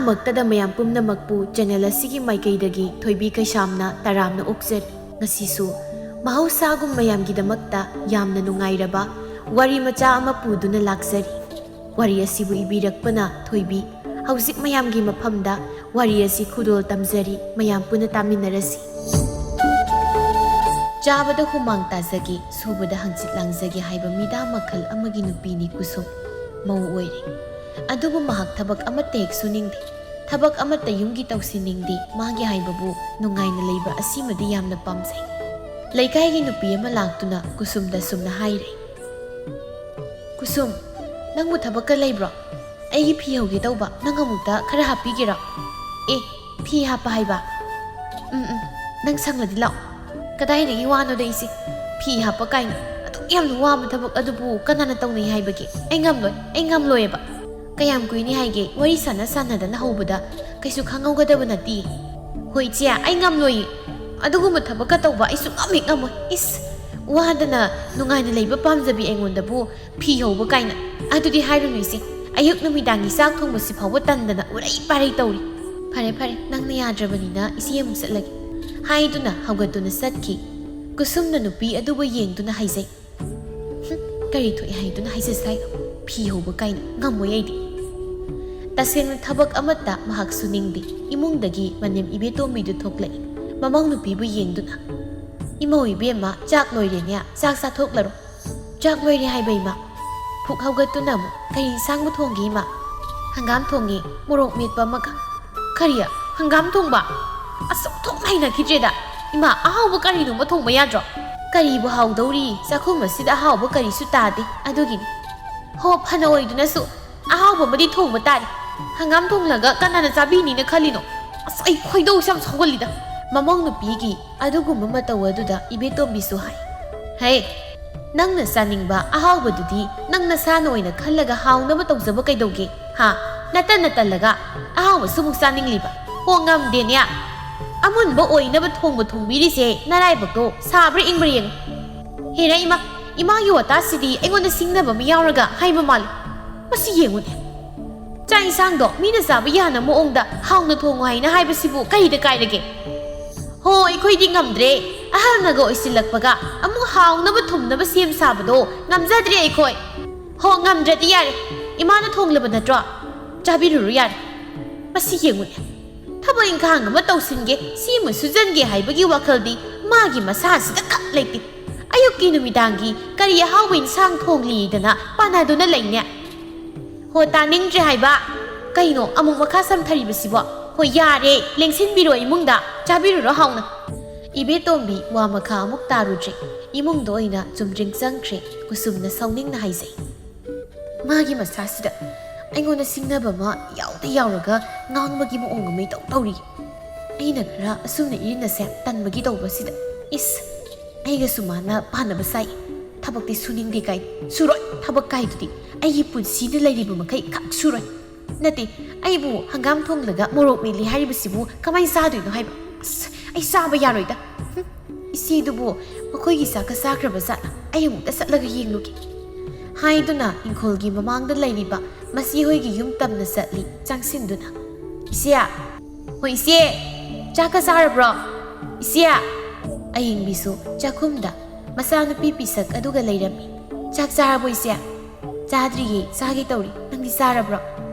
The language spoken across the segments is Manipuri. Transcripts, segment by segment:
ꯑꯃꯛꯇꯗ ꯃꯌꯥꯝ ꯄꯨꯝꯅꯃꯛꯄꯨ ꯆꯦꯅꯦꯜ ꯑꯁꯤꯒꯤ ꯃꯥꯏꯀꯩꯗꯒꯤ ꯊꯣꯏꯕꯤ ꯀꯩꯁꯥꯝꯅ ꯇꯔꯥꯝꯅ ꯑꯣꯛꯆꯔꯤ꯫ ꯉꯁꯤꯁꯨ ꯃꯍꯧꯁꯥꯒꯨꯝ ꯃꯌꯥꯝꯒꯤꯗꯃꯛꯇ ꯌꯥꯝꯅ ꯅꯨꯡꯉꯥꯏꯔꯕ ꯋꯥꯔꯤ ꯃꯆꯥ ꯑꯃ ꯄꯨꯗꯨꯅ ꯂꯥꯛꯆꯔꯤ꯫ ꯋꯥꯔꯤ ꯑꯁꯤꯕꯨ ꯏꯕꯤꯔꯛꯄꯅ ꯊꯣꯏꯕꯤ꯫ ꯍꯧꯖꯤꯛ ꯃꯌꯥꯝꯒꯤ ꯃꯐꯝꯗ ꯋꯥꯔꯤ ꯑꯁꯤ ꯈꯨꯗꯣꯜ ꯇꯝꯖꯔꯤ, ꯃꯌꯥꯝ ꯄꯨꯟꯅ ꯇꯥꯃꯤꯟꯅꯔꯁꯤ꯫ ꯆꯥꯕꯗ ꯍꯨꯃꯥꯡ ꯇꯥꯖꯒꯦ, ꯁꯨꯕꯗ ꯍꯪꯆꯤꯠ ꯂꯥꯡꯖꯒꯦ ꯍꯥꯏꯕ ꯃꯤꯗꯥ ꯃꯈꯜ ꯑꯃꯒꯤ ꯅꯨꯄꯤꯅꯤ ꯀꯨꯁꯨꯝ꯫ ꯃꯧ ꯑꯣꯏꯔꯦ, ꯑꯗꯨꯕꯨ ꯃꯍꯥꯛ ꯊꯕꯛ ꯑꯃꯠꯇ ꯍꯦꯛ ꯁꯨꯅꯤꯡꯗꯦ, ꯊꯕꯛ ꯑꯃꯠꯇ ꯌꯨꯝꯒꯤ ꯇꯧꯁꯤꯟꯅꯤꯡꯗꯦ꯫ ꯃꯥꯒꯤ ꯍꯥꯏꯕꯕꯨ ꯅꯨꯡꯉꯥꯏꯅ ꯂꯩꯕ ꯑꯁꯤꯃꯗꯤ ꯌꯥꯝꯅ ꯄꯥꯝꯖꯩ꯫ ꯂꯩꯀꯥꯏꯒꯤ ꯅꯨꯄꯤ ꯑꯃ ꯂꯥꯛꯇꯨꯅ ꯀꯨꯁꯨꯝꯗ ꯁꯨꯝꯅ ꯍꯥꯏꯔꯦ, ꯀꯨꯁꯨꯝ, ꯅꯪꯕꯨ ꯊꯕꯛꯀ ꯂꯩꯕ꯭ꯔꯣ? ꯑꯩꯒꯤ ꯐꯤ ꯍꯧꯒꯦ ꯇꯧꯕ, ꯅꯪ ꯑꯃꯨꯛꯇ ꯈꯔ ꯍꯥꯞꯄꯤꯒꯦꯔꯣ? ꯑꯦ, ꯐꯤ ꯍꯥꯞꯄ ꯍꯥꯏꯕ? ꯅꯪ ꯁꯪꯂꯗꯤ ꯂꯥꯛꯑꯣ꯫ ꯀꯗꯥꯏꯗꯒꯤ ꯋꯥꯅꯣꯗ ꯏꯆꯦ, ꯐꯤ ꯍꯥꯞꯄ ꯀꯥꯏꯅ ꯑꯗꯨꯛ ꯌꯥꯝꯅ ꯋꯥꯕ ꯊꯕꯛ ꯑꯗꯨꯕꯨ ꯀꯅꯥꯅ ꯇꯧꯅꯩ ꯍꯥꯏꯕꯒꯦ? ꯑꯩ ꯉꯝꯂꯣꯏꯑꯕ꯫ ꯀꯌꯥꯝ ꯀꯨꯏꯅꯤ ꯍꯥꯏꯒꯦ ꯋꯥꯔꯤ ꯁꯥꯟꯅꯗꯅ ꯍꯧꯕꯗ ꯀꯩꯁꯨ ꯈꯪꯍꯧꯒꯗꯕ ꯅꯠꯇꯦ꯫ ꯍꯣꯏ ꯏꯆꯦ, ꯑꯩ ꯉꯝꯂꯣꯏꯌꯦ, ꯑꯗꯨꯒꯨꯝꯕ ꯊꯕꯛꯀ ꯇꯧꯕ ꯑꯩꯁꯨ ꯉꯝꯃꯣꯏ꯫ ꯏꯁ, ꯋꯥꯗꯅ ꯅꯨꯡꯉꯥꯏꯅ ꯂꯩꯕ ꯄꯥꯝꯖꯕꯤ ꯑꯩꯉꯣꯟꯗꯕꯨ ꯐꯤ ꯍꯧꯕ ꯀꯥꯏꯅ? ꯑꯗꯨꯗꯤ ꯍꯥꯏꯔꯨꯅꯨ ꯏꯆꯦ, ꯑꯌꯨꯛ ꯅꯨꯃꯤꯗꯥꯡꯒꯤ ꯆꯥꯛ ꯊꯣꯡꯕꯁꯤ ꯐꯥꯎꯕ ꯇꯟꯗꯅ ꯎꯔꯩ ꯄꯥꯔꯩ ꯇꯧꯔꯤ꯫ ꯐꯔꯦ, ꯅꯪꯅ ꯌꯥꯗ꯭ꯔꯕꯅꯤꯅ ꯏꯆꯦ ꯑꯃꯨꯛ ꯆꯠꯂꯒꯦ ꯍꯥꯏꯗꯨꯅ ꯍꯧꯒꯠꯇꯨꯅ ꯆꯠꯈꯤ꯫ ꯀꯨꯁꯨꯝꯅ ꯅꯨꯄꯤ ꯑꯗꯨꯕꯨ ꯌꯦꯡꯗꯨꯅ ꯍꯥꯏꯖꯩ, ꯀꯔꯤ ꯊꯣꯛꯏ ꯍꯥꯏꯗꯨꯅ ꯍꯥꯏꯖꯁꯥꯏ, ꯐꯤ ꯍꯧꯕ ꯀꯥꯏꯅ ꯉꯝꯃꯣꯏ ꯑꯩꯗꯤ꯫ ꯇꯁꯦꯡꯅ ꯊꯕꯛ ꯑꯃꯠꯇ ꯃꯍꯥꯛ ꯁꯨꯅꯤꯡꯗꯦ꯫ ꯏꯃꯨꯡꯗꯒꯤ ꯃꯅꯦꯝ ꯏꯕꯦꯇꯣꯝꯕꯤꯗꯨ ꯊꯣꯛꯂꯛꯏ, ꯃꯃꯧ ꯅꯨꯄꯤꯕꯨ ꯌꯦꯡꯗꯨꯅ꯫ ꯏꯃꯧ ꯏꯕꯦꯝꯃ, ꯆꯥꯛ ꯂꯣꯏꯔꯦꯅꯦ, ꯆꯥꯛ ꯆꯥꯊꯣꯛꯂꯔꯣ꯫ ꯆꯥꯛ ꯂꯣꯏꯔꯦ ꯍꯥꯏꯕ ꯏꯃꯥ? ꯐꯨꯛ ꯍꯧꯒꯠꯇꯨꯅ ꯑꯃꯨꯛ, ꯀꯔꯤ ꯏꯟꯁꯥꯡꯕꯨ ꯊꯣꯡꯒꯦ ꯏꯃꯥ? ꯍꯪꯒꯥꯝ ꯊꯣꯡꯉꯦ, ꯃꯣꯔꯣꯛ ꯃꯦꯠꯄ ꯑꯃꯒ꯫ ꯀꯔꯤ, ꯍꯪꯒꯥꯝ ꯊꯣꯡꯕ? ꯑꯁ ꯑꯣꯟꯊꯣꯛꯅ ꯍꯩꯅꯈꯤꯗ꯭ꯔꯦꯗ ꯏꯃꯥ, ꯑꯍꯥꯎꯕ ꯀꯔꯤꯅꯣꯃ ꯊꯣꯡꯕ ꯌꯥꯗ꯭ꯔꯣ? ꯀꯔꯤꯕꯨ ꯍꯥꯎꯗꯧꯔꯤ, ꯆꯥꯛꯈꯨꯝ ꯑꯁꯤꯗ ꯑꯍꯥꯎꯕ ꯀꯔꯤꯁꯨ ꯇꯥꯗꯦ, ꯑꯗꯨꯒꯤꯅꯤ꯫ ꯍꯣ, ꯐꯅ ꯑꯣꯏꯗꯨꯅꯁꯨ ꯑꯍꯥꯎꯕ ꯑꯃꯗꯤ ꯊꯣꯡꯕ ꯇꯥꯔꯦ꯫ ꯍꯪꯒꯥꯝ ꯊꯣꯡꯂꯒ ꯀꯅꯥꯅ ꯆꯥꯕꯤꯅꯤꯅ ꯈꯜꯂꯤꯅꯣ? ꯑꯁ ꯑꯩ ꯈꯣꯏꯗꯧꯁꯦ ꯌꯥꯝ ꯁꯥꯎꯒꯠꯂꯤꯗ꯫ ꯃꯃꯧ ꯅꯨꯄꯤꯒꯤ ꯑꯗꯨꯒꯨꯝꯕ ꯃꯇꯧ ꯑꯗꯨꯗ ꯏꯕꯦꯇꯣꯝꯕꯤꯁꯨ ꯍꯥꯏ, ꯍꯩ, ꯅꯪꯅ ꯆꯥꯅꯤꯡꯕ ꯑꯍꯥꯎꯕꯗꯨꯗꯤ ꯅꯪ ꯅꯁꯥꯅ ꯑꯣꯏꯅ ꯈꯜꯂꯒ ꯍꯥꯎꯅꯕ ꯇꯧꯖꯕ ꯀꯩꯗꯧꯒꯦ? ꯅꯇꯜꯂꯒ ꯑꯍꯥꯎꯕꯁꯨ ꯑꯃꯨꯛ ꯆꯥꯅꯤꯡꯂꯤꯕ? ꯍꯣ, ꯉꯝꯗꯦꯅꯦ꯫ ꯑꯃꯨꯟꯕ ꯑꯣꯏꯅꯕ ꯊꯣꯡꯕꯤꯔꯤꯁꯦ ꯅꯔꯥꯏꯕꯛꯇꯣ ꯁꯥꯕ꯭ꯔꯥ ꯏꯪꯕ꯭ꯔꯥ ꯌꯦꯡꯉꯨ꯫ ꯍꯦꯔꯥ ꯏꯃꯥꯒꯤ ꯋꯥꯇꯥꯁꯤꯗꯤ ꯑꯩꯉꯣꯟꯗ ꯁꯤꯡꯅꯕ ꯑꯃ ꯌꯥꯎꯔꯒ ꯍꯥꯏꯕ ꯃꯥꯜꯂꯤ꯫ ꯃꯁꯤ ꯌꯦꯡꯉꯨꯅꯦ, ꯆꯥꯛ ꯏꯟꯁꯥꯡꯗꯣ ꯃꯤꯅ ꯆꯥꯕ ꯌꯥꯅ ꯃꯑꯣꯡꯗ ꯍꯥꯎꯅ ꯊꯣꯡꯉꯨ ꯍꯥꯏꯅ ꯍꯥꯏꯕꯁꯤꯕꯨ ꯀꯔꯤꯗ ꯀꯥꯏꯔꯒꯦ? ꯍꯣ, ꯑꯩꯈꯣꯏꯗꯤ ꯉꯝꯗ꯭ꯔꯦ, ꯑꯍꯜꯅꯒ ꯑꯣꯏꯁꯤꯜꯂꯛꯄꯒ ꯑꯃꯨꯛ ꯍꯥꯎꯅꯕ ꯊꯨꯝꯅꯕ ꯁꯦꯝ ꯁꯥꯕꯗꯣ ꯉꯝꯖꯗ꯭ꯔꯦ ꯑꯩꯈꯣই꯫ ꯍꯣ, ꯉꯝꯗ꯭ꯔꯗꯤ ꯌꯥꯔꯦ, ꯏꯃꯥꯅ ꯊꯣꯡꯂꯕ ꯅꯠꯇ꯭ꯔꯣ? ꯆꯥꯕꯤꯔꯨꯔꯣ ꯌꯥꯔꯦ꯫ ꯃꯁꯤ ꯌꯦꯡꯉꯨꯅꯦ, ꯊꯕꯛ ꯏꯪꯈꯥꯡ ꯑꯃ ꯇꯧꯁꯤꯟꯒꯦ, ꯁꯤꯃ ꯁꯨꯖꯟꯒꯦ ꯍꯥꯏꯕꯒꯤ ꯋꯥꯈꯜꯗꯤ ꯃꯥꯒꯤ ꯃꯁꯥꯁꯤꯗ ꯈꯛ ꯂꯩꯇꯦ꯫ ꯑꯌꯨꯛꯀꯤ ꯅꯨꯃꯤꯗꯥꯡꯒꯤ ꯀꯔꯤ ꯑꯍꯥꯎꯕ ꯏꯟꯁꯥꯡ ꯊꯣꯡꯂꯤꯗꯅ ꯄꯥꯅꯗꯨꯅ ꯂꯩꯅꯦ꯫ ꯍꯣ, ꯇꯥꯅꯤꯡꯗ꯭ꯔꯦ ꯍꯥꯏꯕ? ꯀꯩꯅꯣ ꯑꯃꯨꯛ ꯃꯈꯥ ꯁꯝꯊꯔꯤꯕꯁꯤꯕꯣ? ꯍꯣꯏ ꯌꯥꯔꯦ, ꯂꯦꯡꯁꯤꯟꯕꯤꯔꯣ ꯏꯃꯨꯡꯗ, ꯆꯥꯕꯤꯔꯨꯔꯣ ꯍꯥꯎꯅ꯫ ꯏꯕꯦꯇꯣꯝꯕꯤ ꯋꯥ ꯃꯈꯥ ꯑꯃꯨꯛ ꯇꯥꯔꯨꯗ꯭ꯔꯦ, ꯏꯃꯨꯡꯗ ꯑꯣꯏꯅ ꯆꯨꯝꯗ꯭ꯔꯤꯡ ꯆꯪꯈ꯭ꯔꯦ꯫ ꯀꯨꯁꯨꯝꯅ ꯁꯥꯎꯅꯤꯡꯅ ꯍꯥꯏꯖꯩ, ꯃꯥꯒꯤ ꯃꯁꯥꯁꯤꯗ ꯑꯩꯉꯣꯟꯗ ꯁꯤꯡꯅꯕ ꯑꯃ ꯌꯥꯎꯔꯒ ꯉꯥꯡꯕꯒꯤ ꯃꯑꯣꯡ ꯑꯃ ꯏꯇꯧ ꯇꯧꯔꯤ꯫ ꯑꯩꯅ ꯈꯔ ꯑꯁꯨꯝꯅ ꯏꯔꯤꯅꯁꯦ ꯇꯟꯕꯒꯤ ꯇꯧꯕꯁꯤꯗ ꯏꯁ, ꯑꯩꯒꯁꯨ ꯃꯥꯅ ꯄꯥꯟꯅꯕ ꯁꯥꯏ꯫ ꯊꯕꯛꯇꯤ ꯁꯨꯅꯤꯡꯗꯦ ꯀꯥꯏ, ꯁꯨꯔꯣꯏ ꯊꯕꯛ ꯀꯥꯏꯗꯨꯗꯤ ꯑꯩꯒꯤ ꯄꯨꯟꯁꯤꯗ ꯂꯩꯔꯤꯕ ꯃꯈꯩ ꯈꯛ ꯁꯨꯔꯣꯏ꯫ ꯅꯠꯇꯦ, ꯑꯩꯕꯨ ꯍꯪꯒꯥꯝ ꯊꯣꯡꯂꯒ ꯃꯣꯔꯣꯛ ꯃꯦꯠꯂꯤ ꯍꯥꯏꯔꯤꯕꯁꯤꯕꯨ ꯀꯃꯥꯏꯅ ꯆꯥꯗꯣꯏꯅꯣ ꯍꯥꯏꯕ? ꯑꯁ ꯑꯩ ꯆꯥꯕ ꯌꯥꯔꯣꯏꯗ꯫ ꯏꯆꯦꯗꯨꯕꯨ ꯃꯈꯣꯏꯒꯤ ꯆꯥꯛꯀ ꯆꯥꯈ꯭ꯔꯕ ꯖꯥꯠꯂ? ꯑꯩ ꯑꯃꯨꯛꯇ ꯆꯠꯂꯒ ꯌꯦꯡꯂꯨꯒꯦ ꯍꯥꯏꯗꯨꯅ ꯏꯪꯈꯣꯜꯒꯤ ꯃꯃꯥꯡꯗ ꯂꯩꯔꯤꯕ ꯃꯆꯤ ꯍꯣꯏꯒꯤ ꯌꯨꯝ ꯇꯝꯅ ꯆꯠꯂꯤ ꯆꯪꯁꯤꯟꯗꯨꯅ꯫ ꯏꯆꯦ, ꯍꯣꯏ ꯏꯆꯦ, ꯆꯥꯛꯀ ꯆꯥꯔꯕ꯭ꯔꯣ? ꯏꯆꯦ! ꯑꯌꯤꯡꯕꯤꯁꯨ ꯆꯥꯛꯈꯨꯝꯗ ꯃꯆꯥꯅꯨꯄꯤ ꯄꯤꯁꯛ ꯑꯗꯨꯒ ꯂꯩꯔꯝꯃꯤ꯫ ꯆꯥꯛ ꯆꯥꯔꯕꯣ ꯏꯆꯦ? ꯆꯥꯗ꯭ꯔꯤꯌꯦ, ꯆꯥꯒꯦ ꯇꯧꯔꯤ꯫ ꯅꯪꯗꯤ ꯆꯥꯔꯕ꯭ꯔꯣ?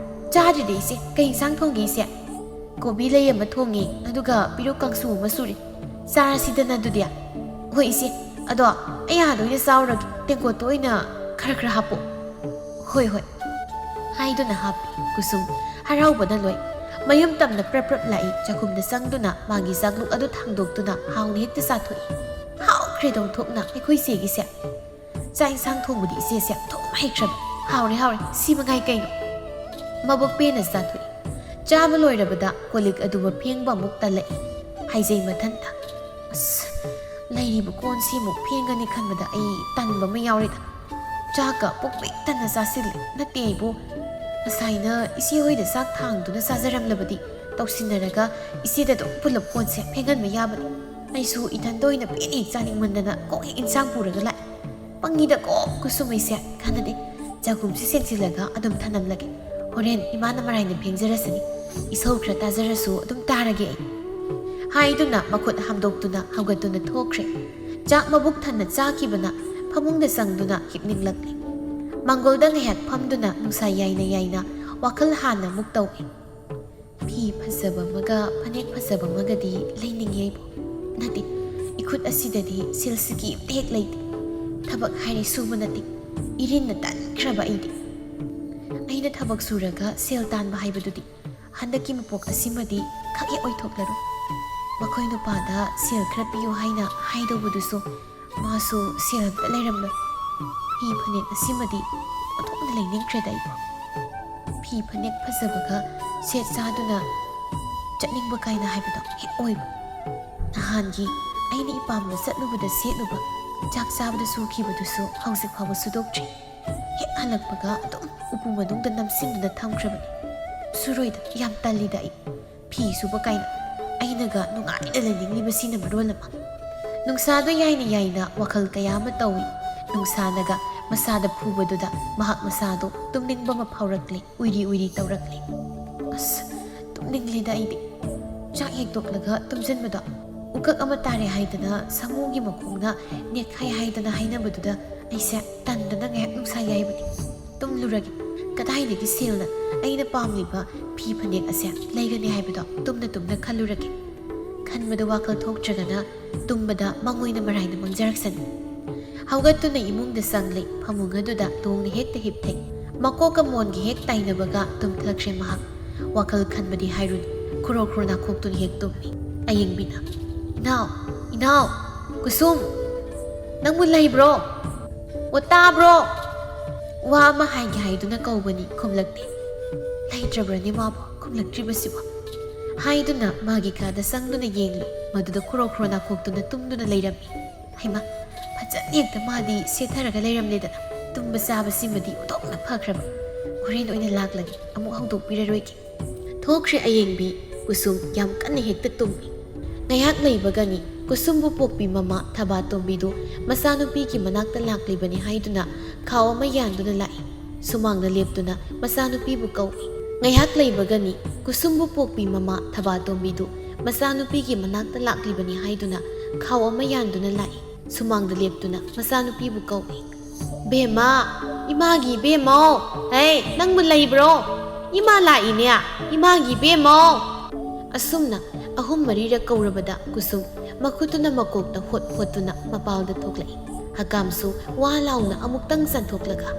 ꯆꯥꯗ꯭ꯔꯤꯗ ꯏꯆꯦ꯫ ꯀꯩ ꯏꯟꯁꯥꯡ ꯊꯣꯡꯒꯦ ꯏꯆꯦ? ꯀꯣꯕꯤ ꯂꯩ ꯑꯃ ꯊꯣꯡꯉꯦ, ꯑꯗꯨꯒ ꯄꯤꯔꯨꯛ ꯀꯥꯡꯁꯨ ꯑꯃ ꯁꯨꯔꯤ꯫ ꯆꯥꯔꯁꯤꯗꯅ ꯑꯗꯨꯗꯤ꯫ ꯍꯣꯏ ꯏꯆꯦ, ꯑꯗꯣ ꯑꯩ ꯑꯥꯗ ꯑꯣꯏꯅ ꯆꯥꯎꯔꯒꯦ, ꯇꯦꯡꯀꯣꯠꯇ ꯑꯣꯏꯅ ꯈꯔ ꯍꯥꯞꯄꯣ꯫ ꯍꯣꯏ ꯍꯥꯏꯗꯨꯅ ꯍꯥꯞꯄꯤ꯫ ꯀꯨꯁꯨꯝ ꯍꯔꯥꯎꯕꯅ ꯂꯣꯏ, ꯃꯌꯨꯝ ꯇꯝꯅ ꯄ꯭ꯔꯞ ꯂꯥꯛꯏ꯫ ꯆꯥꯛꯈꯨꯝꯗ ꯆꯪꯗꯨꯅ ꯃꯥꯒꯤ ꯆꯥꯛꯂꯨꯛ ꯑꯗꯨ ꯊꯥꯡꯗꯣꯛꯇꯨꯅ ꯍꯥꯎꯅ ꯍꯦꯛꯇ ꯆꯥꯊꯣꯛꯏ꯫ ꯍꯥꯎꯈ꯭ꯔꯦꯗ ꯑꯣꯟꯊꯣꯛꯅ ꯑꯩꯈꯣꯏ ꯏꯆꯦꯒꯤꯁꯦ꯫ ꯆꯥꯛ ꯏꯟꯁꯥꯡ ꯊꯣꯡꯕꯗꯤ ꯏꯆꯦꯁꯦ ꯊꯣꯡꯕ ꯍꯩꯈ꯭ꯔꯕ꯫ ꯍꯥꯎꯔꯦ, ꯁꯤ ꯃꯉꯥꯏ ꯀꯩꯅꯣ꯫ ꯃꯕꯨꯛ ꯄꯦꯟꯅ ꯆꯥꯊꯣꯛꯏ꯫ ꯆꯥꯕ ꯂꯣꯏꯔꯕꯗ ꯀꯣꯜꯂꯤꯛ ꯑꯗꯨꯕꯨ ꯐꯦꯡꯕ ꯑꯃꯨꯛ ꯇꯜꯂꯛꯏ꯫ ꯍꯥꯏꯖꯩ ꯃꯊꯟꯇ, ꯑꯁ ꯂꯩꯔꯤꯕ ꯀꯣꯟꯁꯤꯃꯨꯛ ꯐꯦꯡꯒꯅꯤ ꯈꯟꯕꯗ ꯑꯩ ꯇꯟꯕ ꯑꯃ ꯌꯥꯎꯔꯤꯗ꯫ ꯆꯥꯛꯀ ꯄꯨꯛ ꯄꯤꯛ ꯊꯟꯅ ꯆꯥꯁꯤꯜꯂꯦ꯫ ꯅꯠꯇꯦ ꯑꯩꯕꯨ, ꯉꯁꯥꯏꯅ ꯏꯆꯦ ꯍꯣꯏꯗ ꯆꯥꯛ ꯊꯥꯡꯗꯨꯅ ꯆꯥꯖꯔꯝꯂꯕꯗꯤ ꯇꯧꯁꯤꯟꯅꯔꯒ ꯏꯆꯦꯗ ꯑꯗꯨꯝ ꯄꯨꯂꯞ ꯀꯣꯟꯁꯦ ꯐꯦꯡꯍꯟꯕ ꯌꯥꯕꯅꯤ꯫ ꯑꯩꯁꯨ ꯏꯊꯟꯇ ꯑꯣꯏꯅ ꯄꯦꯟꯅ ꯍꯦꯛ ꯆꯥꯅꯤꯡꯃꯟꯗꯅ ꯀꯣꯛ ꯍꯦꯛ ꯏꯟꯁꯥꯡ ꯄꯨꯔꯒ ꯂꯥꯛꯑꯦ꯫ ꯄꯪꯉꯤꯗ ꯀꯣꯛ ꯀꯨꯁꯨꯝꯩꯁꯦ꯫ ꯈꯟꯅꯗꯦ, ꯆꯥꯛꯈꯨꯝꯁꯤ ꯁꯦꯡꯖꯤꯜꯂꯒ ꯑꯗꯨꯝ ꯊꯅꯝꯂꯒꯦ꯫ ꯍꯣꯔꯦꯟ ꯏꯃꯥꯅ ꯃꯔꯥꯏꯅ ꯐꯦꯡꯖꯔꯁꯅꯤ꯫ ꯏꯁꯧ ꯈꯔ ꯇꯥꯖꯔꯁꯨ ꯑꯗꯨꯝ ꯇꯥꯔꯒꯦ ꯑꯩ ꯍꯥꯏꯗꯨꯅ ꯃꯈꯨꯠ ꯍꯥꯝꯗꯣꯛꯇꯨꯅ ꯍꯧꯒꯠꯇꯨꯅ ꯊꯣꯛꯈ꯭ꯔꯦ ꯆꯥꯛ ꯃꯕꯨꯛ ꯊꯟꯅ ꯆꯥꯈꯤꯕꯅ ꯐꯃꯨꯡꯗ ꯆꯪꯗꯨꯅ ꯍꯤꯞꯅꯤꯡꯂꯛꯂꯦ ꯃꯥꯡꯒꯣꯜꯗ ꯉꯥꯏꯍꯥꯛ ꯐꯝꯗꯨꯅ ꯅꯨꯡꯁꯥ ꯌꯥꯏꯅ ꯌꯥꯏꯅ ꯋꯥꯈꯜ ꯍꯥꯟꯅ ꯑꯃꯨꯛ ꯇꯧꯏ ꯐꯤ ꯐꯖꯕ ꯑꯃꯒ ꯐꯅꯦꯛ ꯐꯖꯕ ꯑꯃꯒꯗꯤ ꯂꯩꯅꯤꯡꯉꯤ ꯑꯩꯕꯨ ꯅꯠꯇꯦ इखुद असिददी सेलसिगी टेक लेते थबक हाइरे सुबु नते इरिन तानख्रबा इदि अइना थबक सुरगा सेल तानबा हाइबदुदि हंदकी मपोक असिमदि खगे ओइथोक्लरो मखोइ नुपादा सेल खरा पियो हाइना हाइदोबदुसो मासु सेल लेरमलो फी फनेक असिमदि अथोन लेनिंख्रदा इबो फी फनेक फजबगा सेट सादुना चटनिंगबा काइना हाइबदो हे ओइबो नहानगी अइना इपामना चटलुबदा सेलुबा चाक चाबदा सुखिबदुसो हौजिक फावबा सुदोक्ट्रि हे हलकबगा अदुम उपु मनुंगदा नमसिंदुना थमख्रबनि सुरोइदा याम तल्लिदा आई फी सुबा काइना अइनागा नुंगाइना लेनिंग्लिबसिना मरोलमा नुंसादो याइना याइना वखल कया अमा तौइ नुंसानगा मसादा फुबदुदा महक मसादो तुमनिंगबा मा फावरक्ले उइरी उइरी तौरक्ले अस तुमनिंग्लिदा आइदि चाक हेक्तोक्लगा तुमजनबदा उकक अमा तारे हाइदना सामूगी मखोंगना नेखाइ हाइदना हाइनबदुदा अइसे तंदना ngak नुंसा याइबदि तुमलुरगे कदाइदगी सेलना अइना पामलिबा फी फनेक असे लैगने हाइबदो तुमना खलुरगे खनबदा वाखल थोक्ट्रगना तुमबदा मंगोइना मराइना मंगजरक्सन हौगतुना इमुंगदा संगले फमुंगदुदा तोंगना हेक्ता हिपथे मकोका मोनगी हेक ताइनबगा तुमथख्रे महक वाखल खनबदि हाइरुन खुरो खुरोना खोक्तुन हेक तुमि अयिंगबिना इनाव कुसुम नंगु लैब्रो ओ ताब्रो वा अमा हाइगे हाइदुना कौबनी खुमलक्ते लैत्रब्रने माबो खुमलक्त्रिबसिबो हाइदुना मागी कादा संगदुना येंगलो मदुदा खुरो खुरोना खोक्तुना तुमदुना लैरमि हाइमा फजन एकता मादी सेथरगा लैरमलेदना तुमबा चाबसिमदि उदोक्ना फख्रबा होरेन ओइना लाक्लगे अमु हौदोक्पिररोइगे थोक्रे अयेंगबि कुसुम याम कन्ना हेक्ता तुमि ngayak leibagani kusumbu pokpi mama thaba tombidu masanupi ki manakta laklibani haiduna khaw ma yanduna lai sumangna leptuna masanupi bu kawi ngayak leibagani kusumbu pokpi mama thaba tombidu masanupi ki manakta laklibani haiduna khaw ma yanduna lai sumangna leptuna masanupi bu kawi bema imagi bemo hey nang mun leibro ima la inya imagi bemo asumna अहुम मरीरा कौरबदा कुसुम मखुतुना मकोकता होत होतुना मपालदा थोक्लाई हकामसु वा लाउना अमुक्तंग संथोक्लगा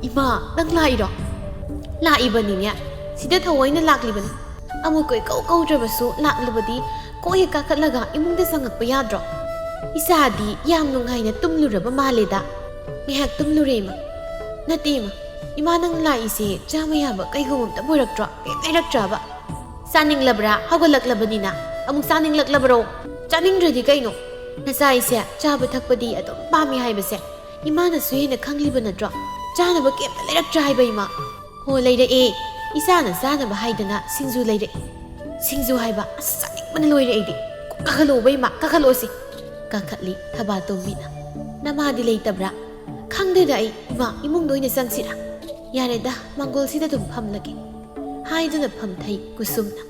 इमा नंग लाइरो लाइबनिने सिदा थवैना लाक्लिबनि अमुकोय कौद्रबसु लाक्लबदि कोय काखतलगा इमुंगदा संगकपा याद्रो इसादी याम नुंगाइना तुमलुरबा मालेदा मेहक तुमलुरेमा नतेमा इमा नंग लाइसे चामयाबा कैगुमता बोरक्ट्रो कैरक्ट्राबा चानिंगलब्रा हगलक्लबनिना अमुक चानिंगलक्लबरो चानिंग्रदि कैनो नसाइसे चाबा थकपदि अदुम पामी हाइबसे इमाना सुहेना खंगलिबा नट्रो चानबा केमता लेरक्ट्रा हाइबा इमा हो लेरे ए इसाना चानबा हाइदना सिंजु लेरे सिंजु हाइबा चानिंगबना लोइरे एदि काखलोबा इमा काखलोसि काखतली थबा तोमिना नमादि लेतब्रा खंगदेदा आई इमा इमुंग दोइना संगसिरा यारेदा मंगोल सिदा तुम फमलगे हाइदुना फमथै कुसुमना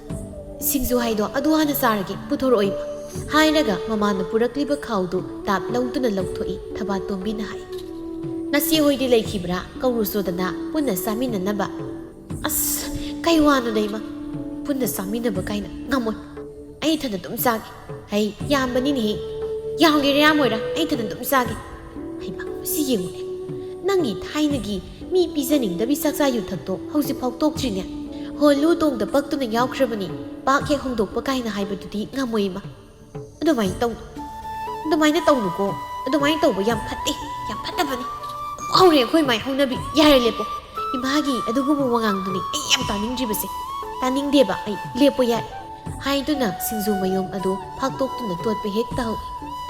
सिंजु हाइदो अदुहाना सारगे पुथोरोइमा हाइरगा ममाना पुरक्लिबा खाउदो ताप लौदुना लौथोई थबा तोम्बिना हाइ नसी होइदि लेखिब्रा कौरुसोदना पुन्ना सामिननबा अस कैवानो दैमा पुन्ना सामिनबा काइना ngамoi ai thana tum sage hai yambani ni yawnge yamoira ai thana tum sage hai ba si yengune nangi thainagi mi pizaning da bisaksa yuthakto hausi phautok trine holu tong da paktuna yaukhrabani pak he hongdok pa kaina haibadudi ngamoima adumai tong adumai na tong ko adumai tawba yam phatte yam phattabani aure khoi mai haunabi yare lepo imagi adugubu wangang duni ai yam taning jibase taning deba ai lepo yare haiduna singzu mayom adu phaktok tuna totpe hek taw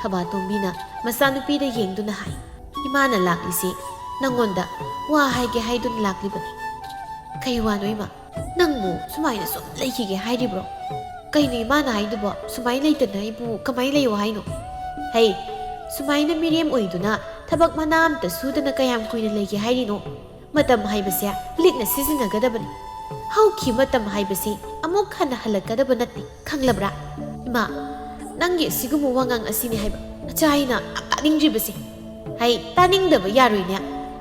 thaba tombina masanupi da yengduna hai imana laklisi nangonda wa haige haidun laklibani kai wano ima nangmu sumaina sum leikige hairibro kaini mana haidubo sumai leitana ibu kamai leyo haino hey sumaina miriam oiduna thabak manam ta sudana kayam kuina leige hairino Matam haibase likna sizinnagadabani. Hauki matam haibase amuk hana halakadaba natti khanglabra. Ima nangi sigumu wangang asini haiba achaina taningribase. Hai taningdaba yaroine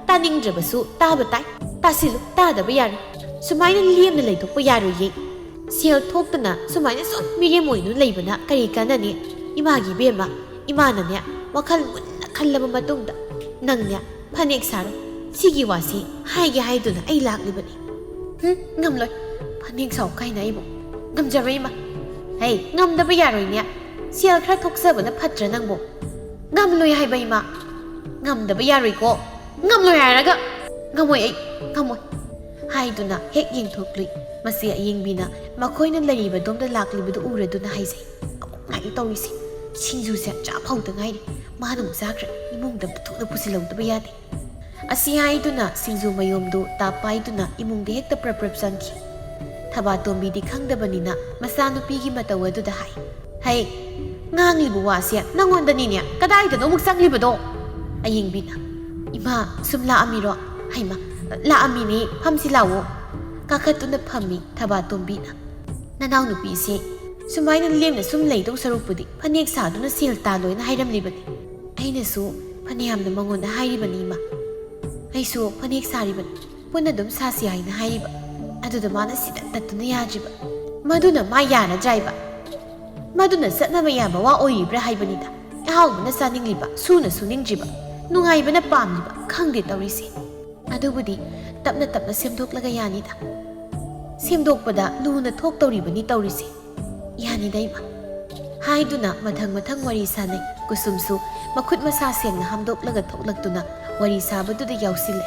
taningdrabasu taba tai tasilu tadaba yari. Sumaina liemna leithokpa yaroye. Sel thoktana sumaina sum mirem oinu leibana kari kanani imagi bema imanane wakhal munna khallaba matungda nangnya phanek saro sigi wasi haige haiduna ai laklibani ngamloi phanek saw kaina ibo ngamjabai ma hey ngamdaba yaroine sel khra thoksabana phatra nangbo ngamloi haibai ma ngamdaba yaroi ko ngamloi haraga ngamoi ai ngamoi haiduna hek yengthoklui masi ayingbina makoina lariba domda laklibadu uraduna haisai ngai tawisi sinju se cha phauda ngai manung zakra imungda thukna pusilawdaba yade asi haiduna sinju mayomdu tapaiduna imungde hekta praprap sanki thaba tombi di khangdabanina masa nupigi matawaduda hai hai nganglibu wasia nangonda ninya kadaida no muk sanglibado ayingbina ima sumla amiro haima la amini phamsilawo kakatuna phammi thaba tombina nanaw nupi se sumaina lemna sum leidong sarupudi phanek saduna sel ta loina hairamlibani aina su phaniyamna mangonda hairibani ma aisu phanek saribani punna dum sasi haina hairiba aduda mana sida tatuna yajiba maduna ma yana jaiba maduna satnaba yaba wa oiribra haibanida ahawbana saningliba suna suningjiba nungaibana pamliba khangde tawrisi adubudi tapna tapna semdoklaga yanida semdokpada luna thok tawribani tawrisi yani daima haiduna mathang mathang wari sanai kusumsu makhut masa sengna hamdoklaga thoklaktuna wari sabaduda yausile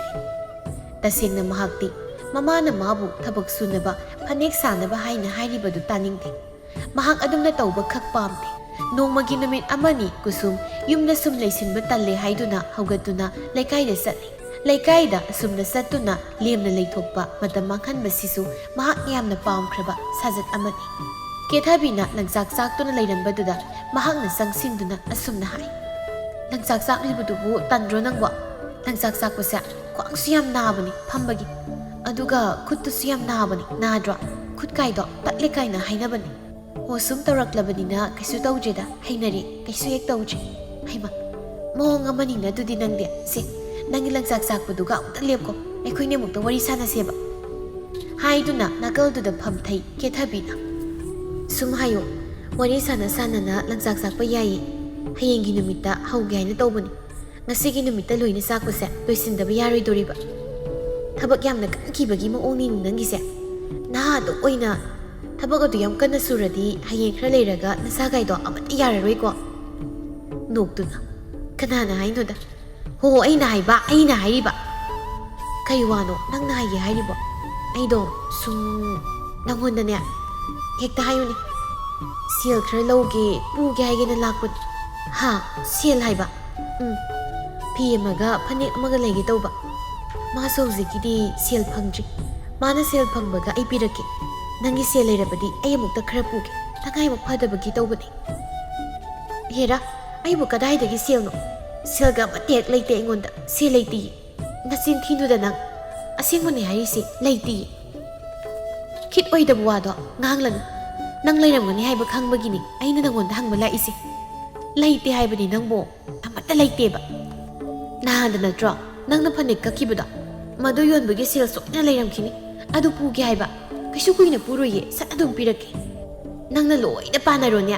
tasengna mahakti mamana mabu thabak sunaba phanek sanaba haina hairibadu taningde mahak adumna tawba khak pamte nongmagi numit amani kusum yumna sum leisinba talle haiduna haugatuna leikaida satni leikaida asumna satuna lemna leithokpa matam manghanba sisu mahak yamna pamkhraba sajat amani kethabina langsak saktuna leirambaduda mahakna sangsinduna asumna hai langsak saklibudubu tandro nangwa langsak sakpasa kwangsu yam nabani phambagi aduga khuttusu yam nabani nadra khutkaido tatle kaina hainabani hosum tawraklabanina kaisu tawjeda hainari kaisu yek tawje haima mong amani na dudi nangde se nangi langsak sakpaduga uta lepko ekhoine mukta wari sana seba haiduna nakalduda phamthai kethabina sum hayo wari sana sana na langsak sakpa yayi hayengi numita hauge haina tawbani ngasigi numita loina sakpase loisindaba yaroi doriba thabak yamna kankibagi maongni nungangise na do oina thabak adu yam kana suradi hayeng khra leiraga nasagaido amati yararoi ko noktuna kanana hainoda ho aina haiba kai wano nang na haye hairibo aido sum nangonda ne hekta hayuni sel khra loge puge haige na lakput ha sel haiba pi amaga phane amaga lege tawba ma sojikidi sel phangji mana sel phangbaga ai pirake nangi sel leirabadi ai amukta khara puge tangai ma phadabagi tawbani hera ai bu kadai dagi sel no selga matek leite engonda sel leiti nasin thinu da nang asingmani haisi leiti khit oida buwado nganglan nang leiramgani haiba khangbagini aina nangonda hangba laisi leite haibani nangbo amata leite ba nahanda natro nangna phanek kakibada madu yonbagi sel sokna leiramkhini adu puge haiba kaisu kuina puroye sat adum pirake nangna loina panaronya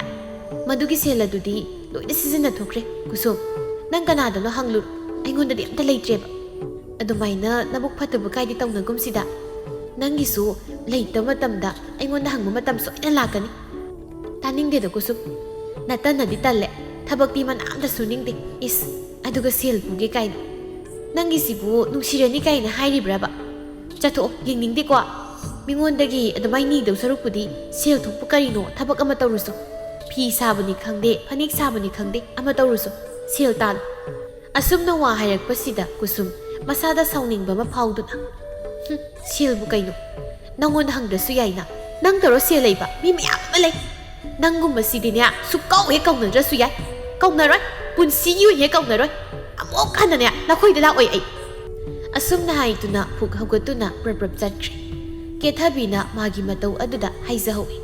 madugi sel adudi loina sizina thokre kusum nang kanada no hanglu aingonda di amta leitreba adumaina nabuk phatabu kaidi tawnagum sida nangisu leita matamda aingonda hangma matam soina lakani taningde da kusum natana di talle thabakti man amda suningde is aduga sel puge kaina nangisibu nungsirani kaina hairibraba chatho yengingde ko mingondagi adumaini do sarupudi sel thokpu karino thabak ama tawrusu phi sabani khangde phanik sabani khangde ama tawrusu sel tan asumna wa hairakpasida kusum masada sauningba ma phauduna sel bu kaino nangon hangdrasu yaina nang taro sel leiba mi miyam ma lei nangum basidinya sukau he kaundrasu yai kaunaroi punsi yu he kaunaroi amok kanane nakhoi da oi ai ꯑꯁꯨꯝꯅ ꯍꯥꯏꯗꯨꯅ ꯄꯨꯛ ꯍꯧꯒꯠꯇꯨꯅ ꯄ꯭ꯔꯞ ꯆꯠꯈ꯭ꯔꯦ꯫ ꯀꯦꯊꯕꯤꯅ ꯃꯥꯒꯤ ꯃꯇꯧ ꯑꯗꯨꯗ ꯍꯥꯏꯖꯍꯧꯏ꯫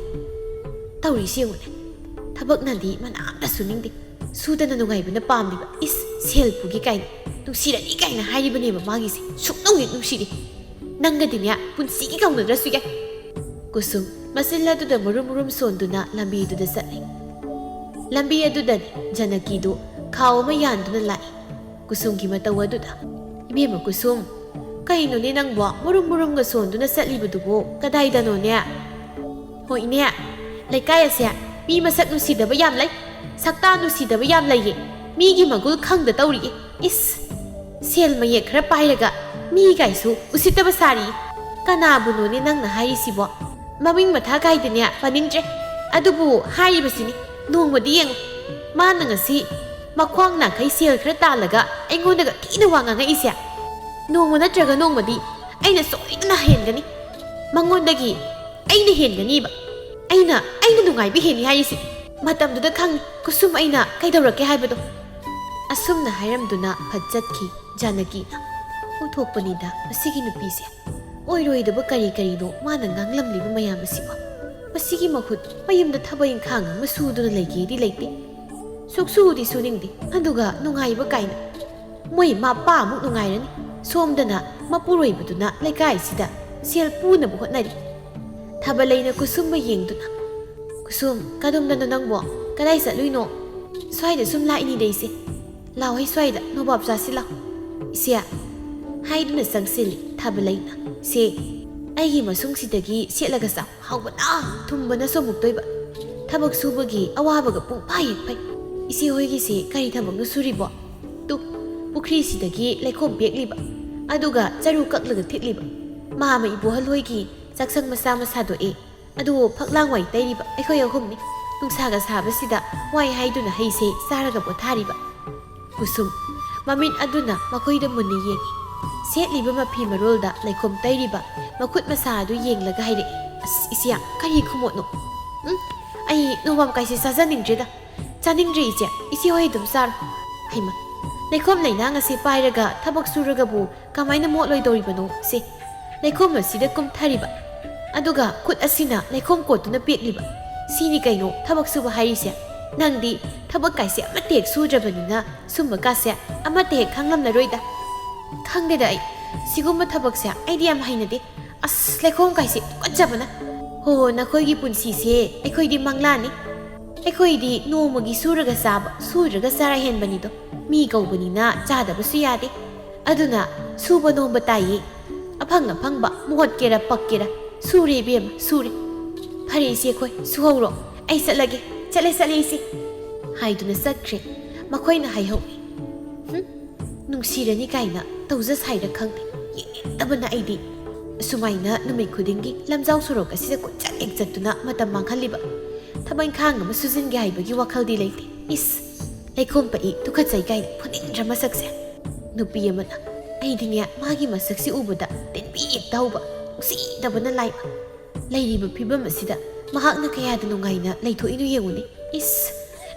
ꯇꯧꯔꯤꯁꯤ ꯌꯦꯡꯉꯨꯅꯦ, ꯊꯕꯛꯅꯗꯤ ꯃꯅꯥꯝꯇ ꯁꯨꯅꯤꯡꯗꯦ, ꯁꯨꯗꯅ ꯅꯨꯡꯉꯥꯏꯕꯅ ꯄꯥꯝꯂꯤꯕ, ꯏꯁ ꯁꯦꯜ ꯄꯨꯒꯦ ꯀꯥꯏꯅ ꯅꯨꯡꯁꯤꯔꯅꯤ ꯀꯥꯏꯅ ꯍꯥꯏꯔꯤꯕꯅꯦꯕ ꯃꯥꯒꯤꯁꯦ, ꯁꯨꯛꯅꯨꯡ ꯍꯦꯛ ꯅꯨꯡꯁꯤꯗꯦ, ꯅꯪꯒꯗꯤꯅꯦ ꯄꯨꯟꯁꯤꯒꯤ ꯀꯧꯅꯗ꯭ꯔꯁꯨ ꯌꯥꯏ꯫ ꯀꯨꯁꯨꯝ ꯃꯆꯤꯜ ꯑꯗꯨꯗ ꯃꯨꯔꯨꯝ ꯃꯨꯔꯨꯝ ꯁꯣꯟꯗꯨꯅ ꯂꯝꯕꯤꯗꯨꯗ ꯆꯠꯂꯤ꯫ ꯂꯝꯕꯤ ꯑꯗꯨꯗꯅꯤ ꯖꯥꯅꯀꯤꯗꯨ ꯈꯥꯎ ꯑꯃ ꯌꯥꯟꯗꯨꯅ ꯂꯥꯛꯏ ꯀꯨꯁꯨꯝꯒꯤ ꯃꯇꯧ ꯑꯗꯨꯗ꯫ ꯏꯕꯦꯝꯃ ꯀꯨꯁꯨꯝ, ꯀꯩꯅꯣꯅꯦ ꯅꯪꯕꯣ ꯃꯨꯔꯨꯝ ꯃꯨꯔꯨꯝꯒ ꯁꯣꯟꯗꯨꯅ ꯆꯠꯂꯤꯕꯗꯨꯕꯨ ꯀꯗꯥꯏꯗꯅꯣꯅꯦ? ꯍꯣꯏꯅꯦ, ꯂꯩꯀꯥꯏ ꯑꯁꯦ ꯃꯤ ꯃꯁꯛ ꯅꯨꯡꯁꯤꯗꯕ ꯌꯥꯝ ꯂꯩ, ꯁꯛꯇꯥ ꯅꯨꯡꯁꯤꯗꯕ ꯌꯥꯝ ꯂꯩꯌꯦ, ꯃꯤꯒꯤ ꯃꯒꯨꯜ ꯈꯪꯗ ꯇꯧꯔꯤꯌꯦ, ꯏꯁ ꯁꯦꯜ ꯃꯌꯦꯛ ꯈꯔ ꯄꯥꯏꯔꯒ ꯃꯤꯒꯥꯏꯁꯨ ꯎꯁꯤꯠꯇꯕ ꯁꯥꯔꯤ꯫ ꯀꯅꯥꯕꯨꯅꯣꯅꯦ ꯅꯪꯅ ꯍꯥꯏꯔꯤꯁꯤꯕꯣ? ꯃꯃꯤꯡ ꯃꯊꯥ ꯀꯥꯏꯗꯅꯦ ꯄꯟꯅꯤꯡꯗ꯭ꯔꯦ, ꯑꯗꯨꯕꯨ ꯍꯥꯏꯔꯤꯕꯁꯤꯅꯤ, ꯅꯣꯡꯃꯗꯤ ꯌꯦꯡꯉꯨ, ꯃꯥꯅ ꯉꯁꯤ ꯃꯈ꯭ꯋꯥꯡ ꯅꯥꯈꯩ ꯁꯦꯜ ꯈꯔ ꯇꯥꯜꯂꯒ ꯑꯩꯉꯣꯟꯗꯒ ꯊꯤꯅ ꯋꯥ ꯉꯥꯡꯉꯛꯏꯁꯦ꯫ ꯅꯣꯡꯃ ꯅꯠꯇ꯭ꯔꯒ ꯅꯣꯡꯃꯗꯤ ꯑꯩꯅ ꯁꯣꯏꯗꯅ ꯍꯦꯟꯒꯅꯤ, ꯃꯉꯣꯟꯗꯒꯤ ꯑꯩꯅ ꯍꯦꯟꯒꯅꯤꯕ, ꯑꯩꯅ ꯅꯨꯡꯉꯥꯏꯕ ꯍꯦꯟꯅꯤ ꯍꯥꯏꯔꯤꯁꯤ, ꯃꯇꯝꯗꯨꯗ ꯈꯪꯅꯤ ꯀꯨꯁꯨꯝ ꯑꯩꯅ ꯀꯩꯗꯧꯔꯛꯀꯦ ꯍꯥꯏꯕꯗꯣ꯫ ꯑꯁꯨꯝꯅ ꯍꯥꯏꯔꯝꯗꯨꯅ ꯐꯠ ꯆꯠꯈꯤ ꯖꯥꯅꯀꯤꯅ꯫ ꯑꯣꯟꯊꯣꯛꯄꯅꯤꯗ ꯃꯁꯤꯒꯤ ꯅꯨꯄꯤꯁꯦ, ꯑꯣꯏꯔꯣꯏꯗꯕ ꯀꯔꯤ ꯀꯔꯤꯅꯣ ꯃꯥꯅ ꯉꯥꯡꯂꯝꯂꯤꯕ ꯃꯌꯥꯝ ꯑꯁꯤꯕꯣ꯫ ꯃꯁꯤꯒꯤ ꯃꯍꯨꯠ ꯃꯌꯨꯝꯗ ꯊꯕꯛ ꯏꯪꯈꯥꯡ ꯑꯃ ꯁꯨꯗꯨꯅ ꯂꯩꯒꯦꯗꯤ ꯂꯩꯇꯦ, ꯁꯨꯛꯁꯨꯗꯤ ꯁꯨꯅꯤꯡꯗꯦ, ꯑꯗꯨꯒ ꯅꯨꯡꯉꯥꯏꯕ ꯀꯥꯏꯅ ꯃꯣꯏ ꯃꯄꯥꯃꯨꯛ ꯅꯨꯡꯉꯥꯏꯔꯅꯤ, ꯁꯣꯝꯗꯅ ꯃꯄꯨꯔꯣꯏꯕꯗꯨꯅ ꯂꯩꯀꯥꯏꯁꯤꯗ ꯁꯦꯜ ꯄꯨꯅꯕ ꯍꯣꯠꯅꯔꯤ꯫ ꯊꯥꯕꯜꯂꯩꯅ ꯀꯨꯁꯨꯝꯕ ꯌꯦꯡꯗꯨꯅ, ꯀꯨꯁꯨꯝ ꯀꯗꯣꯝꯗꯅꯣ ꯅꯪꯕꯣ, ꯀꯗꯥꯏ ꯆꯠꯂꯨꯏꯅꯣ? ꯁ꯭ꯋꯥꯏꯗ ꯁꯨꯝ ꯂꯥꯛꯏꯅꯤꯗ ꯏꯆꯦ, ꯂꯥꯎꯍꯩ ꯁ꯭ꯋꯥꯏꯗ ꯅꯣꯕꯥꯞ ꯆꯥꯁꯤ ꯂꯥꯎ ꯏꯆꯦ ꯍꯥꯏꯗꯨꯅ ꯆꯪꯁꯤꯜꯂꯤ ꯊꯥꯕꯜꯂꯩꯅ꯫ ꯁꯦ ꯑꯩꯒꯤ ꯃꯁꯨꯡꯁꯤꯗꯒꯤ ꯁꯦꯠꯂꯒ ꯆꯥꯎ, ꯍꯥꯎꯕꯅ ꯊꯨꯝꯕꯅꯁꯨ ꯑꯃꯨꯛꯇꯣꯏꯕ, ꯊꯕꯛ ꯁꯨꯕꯒꯤ ꯑꯋꯥꯕꯒ ꯄꯨꯡꯐꯥ ꯍꯦꯛ ꯐꯩ꯫ ꯏꯆꯦ ꯍꯣꯏꯒꯤꯁꯦ ꯀꯔꯤ ꯊꯕꯛꯅꯣ ꯁꯨꯔꯤꯕꯣ? ꯇꯨ ꯄꯨꯈ꯭ꯔꯤꯁꯤꯗꯒꯤ ꯂꯩꯈꯣꯝ ꯄꯦꯛꯂꯤꯕ, ꯑꯗꯨꯒ ꯆꯔꯨ ꯀꯛꯂꯒ ꯊꯤꯠꯂꯤꯕ, ꯃꯥꯃ ꯏꯕꯣꯍꯜꯍꯣꯏꯒꯤ ꯆꯥꯛꯁꯪ ꯃꯆꯥ ꯑꯃ ꯁꯥꯗꯣꯛꯑꯦ, ꯑꯗꯨ ꯐꯛꯂꯥꯡ ꯋꯥꯏ ꯇꯩꯔꯤꯕ ꯑꯩꯈꯣꯏ ꯑꯍꯨꯝꯅꯤ, ꯅꯨꯡꯁꯥꯒ ꯁꯥꯕꯁꯤꯗ ꯋꯥꯏ ꯍꯥꯏꯗꯨꯅ ꯍꯩꯁꯦ ꯆꯥꯔꯒ ꯄꯣꯊꯥꯔꯤꯕ꯫ ꯀꯨꯁꯨꯝ ꯃꯃꯤꯠ ꯑꯗꯨꯅ ꯃꯈꯣꯏꯗ ꯃꯨꯟꯅ ꯌꯦꯡꯉꯤ, ꯁꯦꯠꯂꯤꯕ ꯃꯐꯤ ꯃꯔꯣꯜꯗ ꯂꯩꯈꯣꯝ ꯇꯩꯔꯤꯕ ꯃꯈꯨꯠ ꯃꯁꯥ ꯑꯗꯨ ꯌꯦꯡꯂꯒ ꯍꯥꯏꯔꯛꯏ, ꯑꯁ ꯏꯆꯦ ꯀꯔꯤ ꯈꯨꯃꯣꯠꯅꯣ? ꯑꯩ ꯅꯣꯡꯃꯝ ꯀꯥꯏꯁꯦ ꯆꯥꯖꯅꯤꯡꯗ꯭ꯔꯦꯗ, ꯆꯥꯅꯤꯡꯗ꯭ꯔꯦ ꯏꯆꯦ ꯍꯣꯏ ꯑꯗꯨꯝ ꯆꯥꯔꯣ꯫ ꯍꯩꯃ, ꯂꯩꯈꯣꯝ ꯂꯩꯅꯥꯡ ꯑꯁꯤ ꯄꯥꯏꯔꯒ ꯊꯕꯛ ꯁꯨꯔꯒꯕꯨ ꯀꯃꯥꯏꯅ ꯃꯣꯠꯂꯣꯏꯗꯧꯔꯤꯕꯅꯣ ꯁꯦ? ꯂꯩꯈꯣꯝ ꯑꯁꯤꯗ ꯀꯨꯝꯊꯔꯤꯕ, ꯑꯗꯨꯒ ꯈꯨꯠ ꯑꯁꯤꯅ ꯂꯩꯈꯣꯝ ꯀꯣꯠꯇꯨꯅ ꯄꯦꯛꯂꯤꯕ, ꯁꯤꯅꯤ ꯀꯩꯅꯣ ꯊꯕꯛ ꯁꯨꯕ ꯍꯥꯏꯔꯤꯁꯦ? ꯅꯪꯗꯤ ꯊꯕꯛ ꯀꯥꯏꯁꯦ ꯑꯃꯠꯇ ꯍꯦꯛ ꯁꯨꯗ꯭ꯔꯕꯅꯤꯅ ꯁꯨꯝꯕ ꯀꯥꯁꯦ ꯑꯃꯠꯇ ꯍꯦꯛ ꯈꯪꯂꯝꯂꯔꯣꯏꯗ꯫ ꯈꯪꯗꯦꯗ ꯑꯩ ꯁꯤꯒꯨꯝꯕ ꯊꯕꯛꯁꯦ ꯑꯩꯗꯤ ꯌꯥꯝ ꯍꯩꯅꯗꯦ, ꯑꯁ ꯂꯩꯈꯣꯝ ꯀꯥꯏꯁꯦ ꯇꯨꯀꯠꯆꯕꯅ꯫ ꯍꯣ ꯅꯈꯣꯏꯒꯤ ꯄꯨꯟꯁꯤꯁꯦ ꯑꯩꯈꯣꯏꯗꯤ ꯃꯪꯂꯥꯟꯅꯤ, ꯑꯩꯈꯣꯏꯗꯤ ꯅꯣꯡꯃꯒꯤ ꯁꯨꯔꯒ ꯆꯥꯕ, ꯁꯨꯗ꯭ꯔꯒ ꯆꯔꯥ ꯍꯦꯟꯕꯅꯤꯗꯣ, ꯃꯤ ꯀꯧꯕꯅꯤꯅ ꯆꯥꯗꯕꯁꯨ ꯌꯥꯗꯦ, ꯑꯗꯨꯅ ꯁꯨꯕ ꯅꯣꯝꯕ ꯇꯥꯏꯌꯦ, ꯑꯐꯪ ꯑꯐꯪꯕ ꯃꯣꯠꯀꯦꯔꯥ ꯄꯛꯀꯦꯔꯥ ꯁꯨꯔꯦ ꯏꯕꯦꯝꯃ ꯁꯨꯔꯦ꯫ ꯐꯔꯦ ꯏꯆꯦ ꯑꯩꯈꯣꯏ ꯁꯨꯍꯧꯔꯣ, ꯑꯩ ꯆꯠꯂꯒꯦ, ꯆꯠꯂꯦ ꯏꯆꯦ ꯍꯥꯏꯗꯨꯅ ꯆꯠꯈ꯭ꯔꯦ꯫ ꯃꯈꯣꯏꯅ ꯍꯥꯏꯍꯧꯏ, ꯅꯨꯡꯁꯤꯔꯅꯤ ꯀꯥꯏꯅ ꯇꯧꯖ ꯁꯥꯏꯔ ꯈꯪꯗꯦ, ꯌꯦꯡꯅꯤꯡꯗꯕꯅ ꯑꯩꯗꯤ ꯑꯁꯨꯃꯥꯏꯅ ꯅꯨꯃꯤꯠ ꯈꯨꯗꯤꯡꯒꯤ ꯂꯝꯖꯥꯎ ꯁꯣꯔꯣꯛ ꯑꯁꯤꯗ ꯀꯣꯏꯆꯠ ꯍꯦꯛ ꯆꯠꯇꯨꯅ ꯃꯇꯝ ꯃꯥꯡꯍꯜꯂꯤꯕ, ꯊꯕꯛ ꯏꯪꯈꯥꯡ ꯑꯃ ꯁꯨꯖꯤꯟꯒꯦ ꯍꯥꯏꯕꯒꯤ ꯋꯥꯈꯜꯗꯤ ꯂꯩꯇꯦ, ꯏꯁ ꯂꯩꯈꯣꯝ ꯄꯛꯏ ꯇꯨꯀꯠꯆꯩ ꯀꯥꯏꯅ ꯐꯨꯅꯤꯡꯗ꯭ꯔ ꯃꯁꯛꯁꯦ꯫ ꯅꯨꯄꯤ ꯑꯃꯅ ꯑꯩꯗꯤꯅꯦ ꯃꯥꯒꯤ ꯃꯁꯛꯁꯤ ꯎꯕꯗ ꯇꯤꯟꯕꯤ ꯍꯦꯛꯇ ꯍꯧꯕ, ꯅꯨꯡꯁꯤꯗꯕꯅ ꯂꯥꯏꯕ, ꯂꯩꯔꯤꯕ ꯐꯤꯕꯝ ꯑꯁꯤꯗ ꯃꯍꯥꯛꯅ ꯀꯌꯥꯗ ꯅꯨꯡꯉꯥꯏꯅ ꯂꯩꯊꯣꯛꯏꯅꯣ ꯌꯦꯡꯉꯨꯅꯤ, ꯏꯁ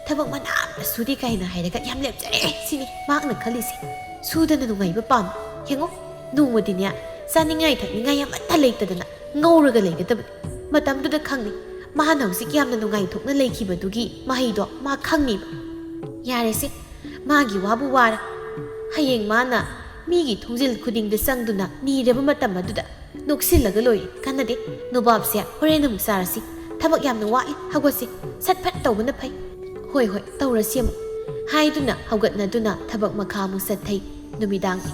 ꯊꯕꯛ ꯃꯅꯥꯝꯅ ꯁꯨꯗꯦ ꯀꯥꯏꯅ ꯍꯥꯏꯔꯒ ꯌꯥꯝ ꯂꯦꯞꯆꯔꯦ ꯁꯤꯅꯤ ꯃꯍꯥꯛꯅ ꯈꯜꯂꯤꯁꯦ, ꯁꯨꯗꯅ ꯅꯨꯡꯉꯥꯏꯕ ꯄꯥꯝꯃꯤ꯫ ꯌꯦꯡꯉꯣ ꯅꯣꯡꯃꯗꯤꯅꯦ ꯆꯥꯅꯤꯡꯉꯥꯏ ꯊꯛꯅꯤꯡꯉꯥꯏ ꯑꯃꯠꯇ ꯂꯩꯇꯗꯅ ꯉꯧꯔꯒ ꯂꯩꯒꯗꯕꯅꯤ, ꯃꯇꯝꯗꯨꯗ ꯈꯪꯅꯤ ꯃꯥꯅ ꯍꯧꯖꯤꯛ ꯌꯥꯝꯅ ꯅꯨꯡꯉꯥꯏꯊꯣꯛꯅ ꯂꯩꯈꯤꯕꯗꯨꯒꯤ ꯃꯍꯩꯗꯣ ꯃꯥ ꯈꯪꯅꯤꯕ꯫ ꯌꯥꯔꯦꯁꯦ ꯃꯥꯒꯤ ꯋꯥꯕꯨ ꯋꯥꯔꯦ, ꯍꯌꯦꯡ ꯃꯥꯅ ꯃꯤꯒꯤ ꯊꯣꯡꯖꯤꯜ ꯈꯨꯗꯤꯡꯗ ꯆꯪꯗꯨꯅ ꯅꯤꯔꯕ ꯃꯇꯝ ꯑꯗꯨꯗ ꯅꯣꯛꯁꯤꯜꯂꯒ ꯂꯣꯏꯔꯦ, ꯀꯥꯟꯅꯗꯦ, ꯅꯣꯕꯥꯞꯁꯦ ꯍꯣꯔꯦꯟ ꯑꯃꯨꯛ ꯆꯥꯔꯁꯤ, ꯊꯕꯛ ꯌꯥꯝꯅ ꯋꯥꯠꯂꯤ, ꯍꯧꯒꯠꯁꯤ, ꯁꯠ ꯐꯠ ꯇꯧꯕꯅ ꯐꯩ꯫ ꯍꯣꯏ ꯇꯧꯔꯁꯤ ꯑꯃꯨꯛ ꯍꯥꯏꯗꯨꯅ ꯍꯧꯒꯠꯅꯗꯨꯅ ꯊꯕꯛ ꯃꯈꯥ ꯑꯃꯨꯛ ꯆꯠꯊꯩ꯫ ꯅꯨꯃꯤꯗꯥꯡꯒꯤ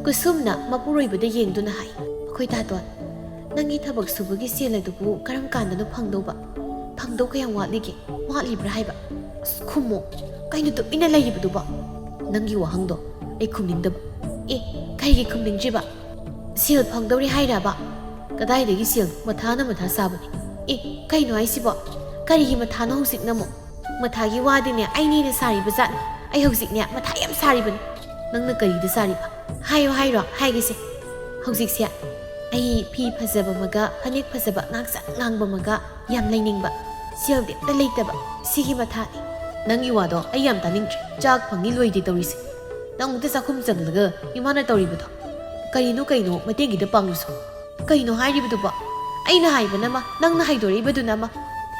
ꯀꯨꯁꯨꯝꯅ ꯃꯄꯨꯔꯣꯏꯕꯗ ꯌꯦꯡꯗꯨꯅ ꯍꯥꯏ, ꯑꯩꯈꯣꯏ ꯇꯥꯇꯣꯟ, ꯅꯪꯒꯤ ꯊꯕꯛ ꯁꯨꯕꯒꯤ ꯁꯦꯜ ꯑꯗꯨꯕꯨ ꯀꯔꯝ ꯀꯥꯟꯗꯅꯣ ꯐꯪꯗꯧꯕ? ꯐꯪꯗꯧ ꯀꯌꯥꯝ ꯋꯥꯠꯂꯤꯒꯦ? ꯋꯥꯠꯂꯤꯕ꯭ꯔꯥ ꯍꯥꯏꯕ? ꯑꯁ ꯈꯨꯝꯃꯣ, ꯀꯩꯅꯣ ꯇꯨꯃꯤꯟꯅ ꯂꯩꯔꯤꯕꯗꯨꯕꯣ? ꯅꯪꯒꯤ ꯋꯥꯍꯪꯗꯣ ꯑꯩ ꯈꯨꯝꯅꯤꯡꯗꯕ꯫ ꯀꯔꯤꯒꯤ ꯈꯨꯝꯅꯤꯡꯗ꯭ꯔꯤꯕ? ꯁꯦꯜ ꯐꯪꯗꯧꯔꯤ ꯍꯥꯏꯔꯕ? ꯀꯗꯥꯏꯗꯒꯤ ꯁꯦꯜ? ꯃꯊꯥꯅ ꯃꯊꯥ ꯁꯥꯕꯅꯤ꯫ ꯀꯩꯅꯣ ꯍꯥꯏꯁꯤꯕꯣ? ꯀꯔꯤꯒꯤ ꯃꯊꯥꯅꯣ ꯍꯧꯖꯤꯛꯅ ꯑꯃꯨꯛ? ꯃꯊꯥꯒꯤ ꯋꯥꯗꯤꯅꯦ ꯑꯩꯅꯦꯅ ꯁꯥꯔꯤꯕ ꯖꯥꯠꯅꯤ, ꯑꯩ ꯍꯧꯖꯤꯛꯅꯦ ꯃꯊꯥ ꯌꯥꯝ ꯁꯥꯔꯤꯕꯅꯤ꯫ ꯅꯪꯅ ꯀꯔꯤꯗ ꯁꯥꯔꯤꯕ? ꯍꯥꯏꯔꯣ ꯍꯥꯏꯒꯦꯁꯦ꯫ ꯍꯧꯖꯤꯛꯁꯦ ꯑꯩ ꯐꯤ ꯐꯖꯕ ꯑꯃꯒ ꯐꯅꯦꯛ ꯐꯖꯕ ꯉꯥꯡꯁꯪ ꯉꯥꯡꯕ ꯑꯃꯒ ꯌꯥꯝ ꯂꯩꯅꯤꯡꯕ, ꯁꯦꯜꯗꯤ ꯑꯝꯇ ꯂꯩꯇꯕ, ꯁꯤꯒꯤ ꯃꯊꯥꯅꯤ꯫ ꯅꯪꯒꯤ ꯋꯥꯗꯣ ꯑꯩ ꯌꯥꯝ ꯇꯥꯅꯤꯡꯗ꯭ꯔꯦ, ꯆꯥꯛ ꯐꯪꯉꯤ ꯂꯣꯏꯗꯦ ꯇꯧꯔꯤꯁꯦ, ꯅꯪ ꯑꯃꯨꯛꯇ ꯆꯥꯛꯈꯨꯝ ꯆꯪꯂꯒ ꯏꯃꯥꯅ ꯇꯧꯔꯤꯕꯗꯣ ꯀꯩꯅꯣ ꯃꯇꯦꯡꯒꯤꯗ ꯄꯥꯡꯂꯨꯁꯨ ꯀꯩꯅꯣ ꯍꯥꯏꯔꯤꯕꯗꯨꯕꯣ ꯑꯩꯅ ꯍꯥꯏꯕꯅ ꯑꯃ ꯅꯪꯅ ꯍꯥꯏꯗꯣꯔꯛꯏꯕꯗꯨꯅ ꯑꯃ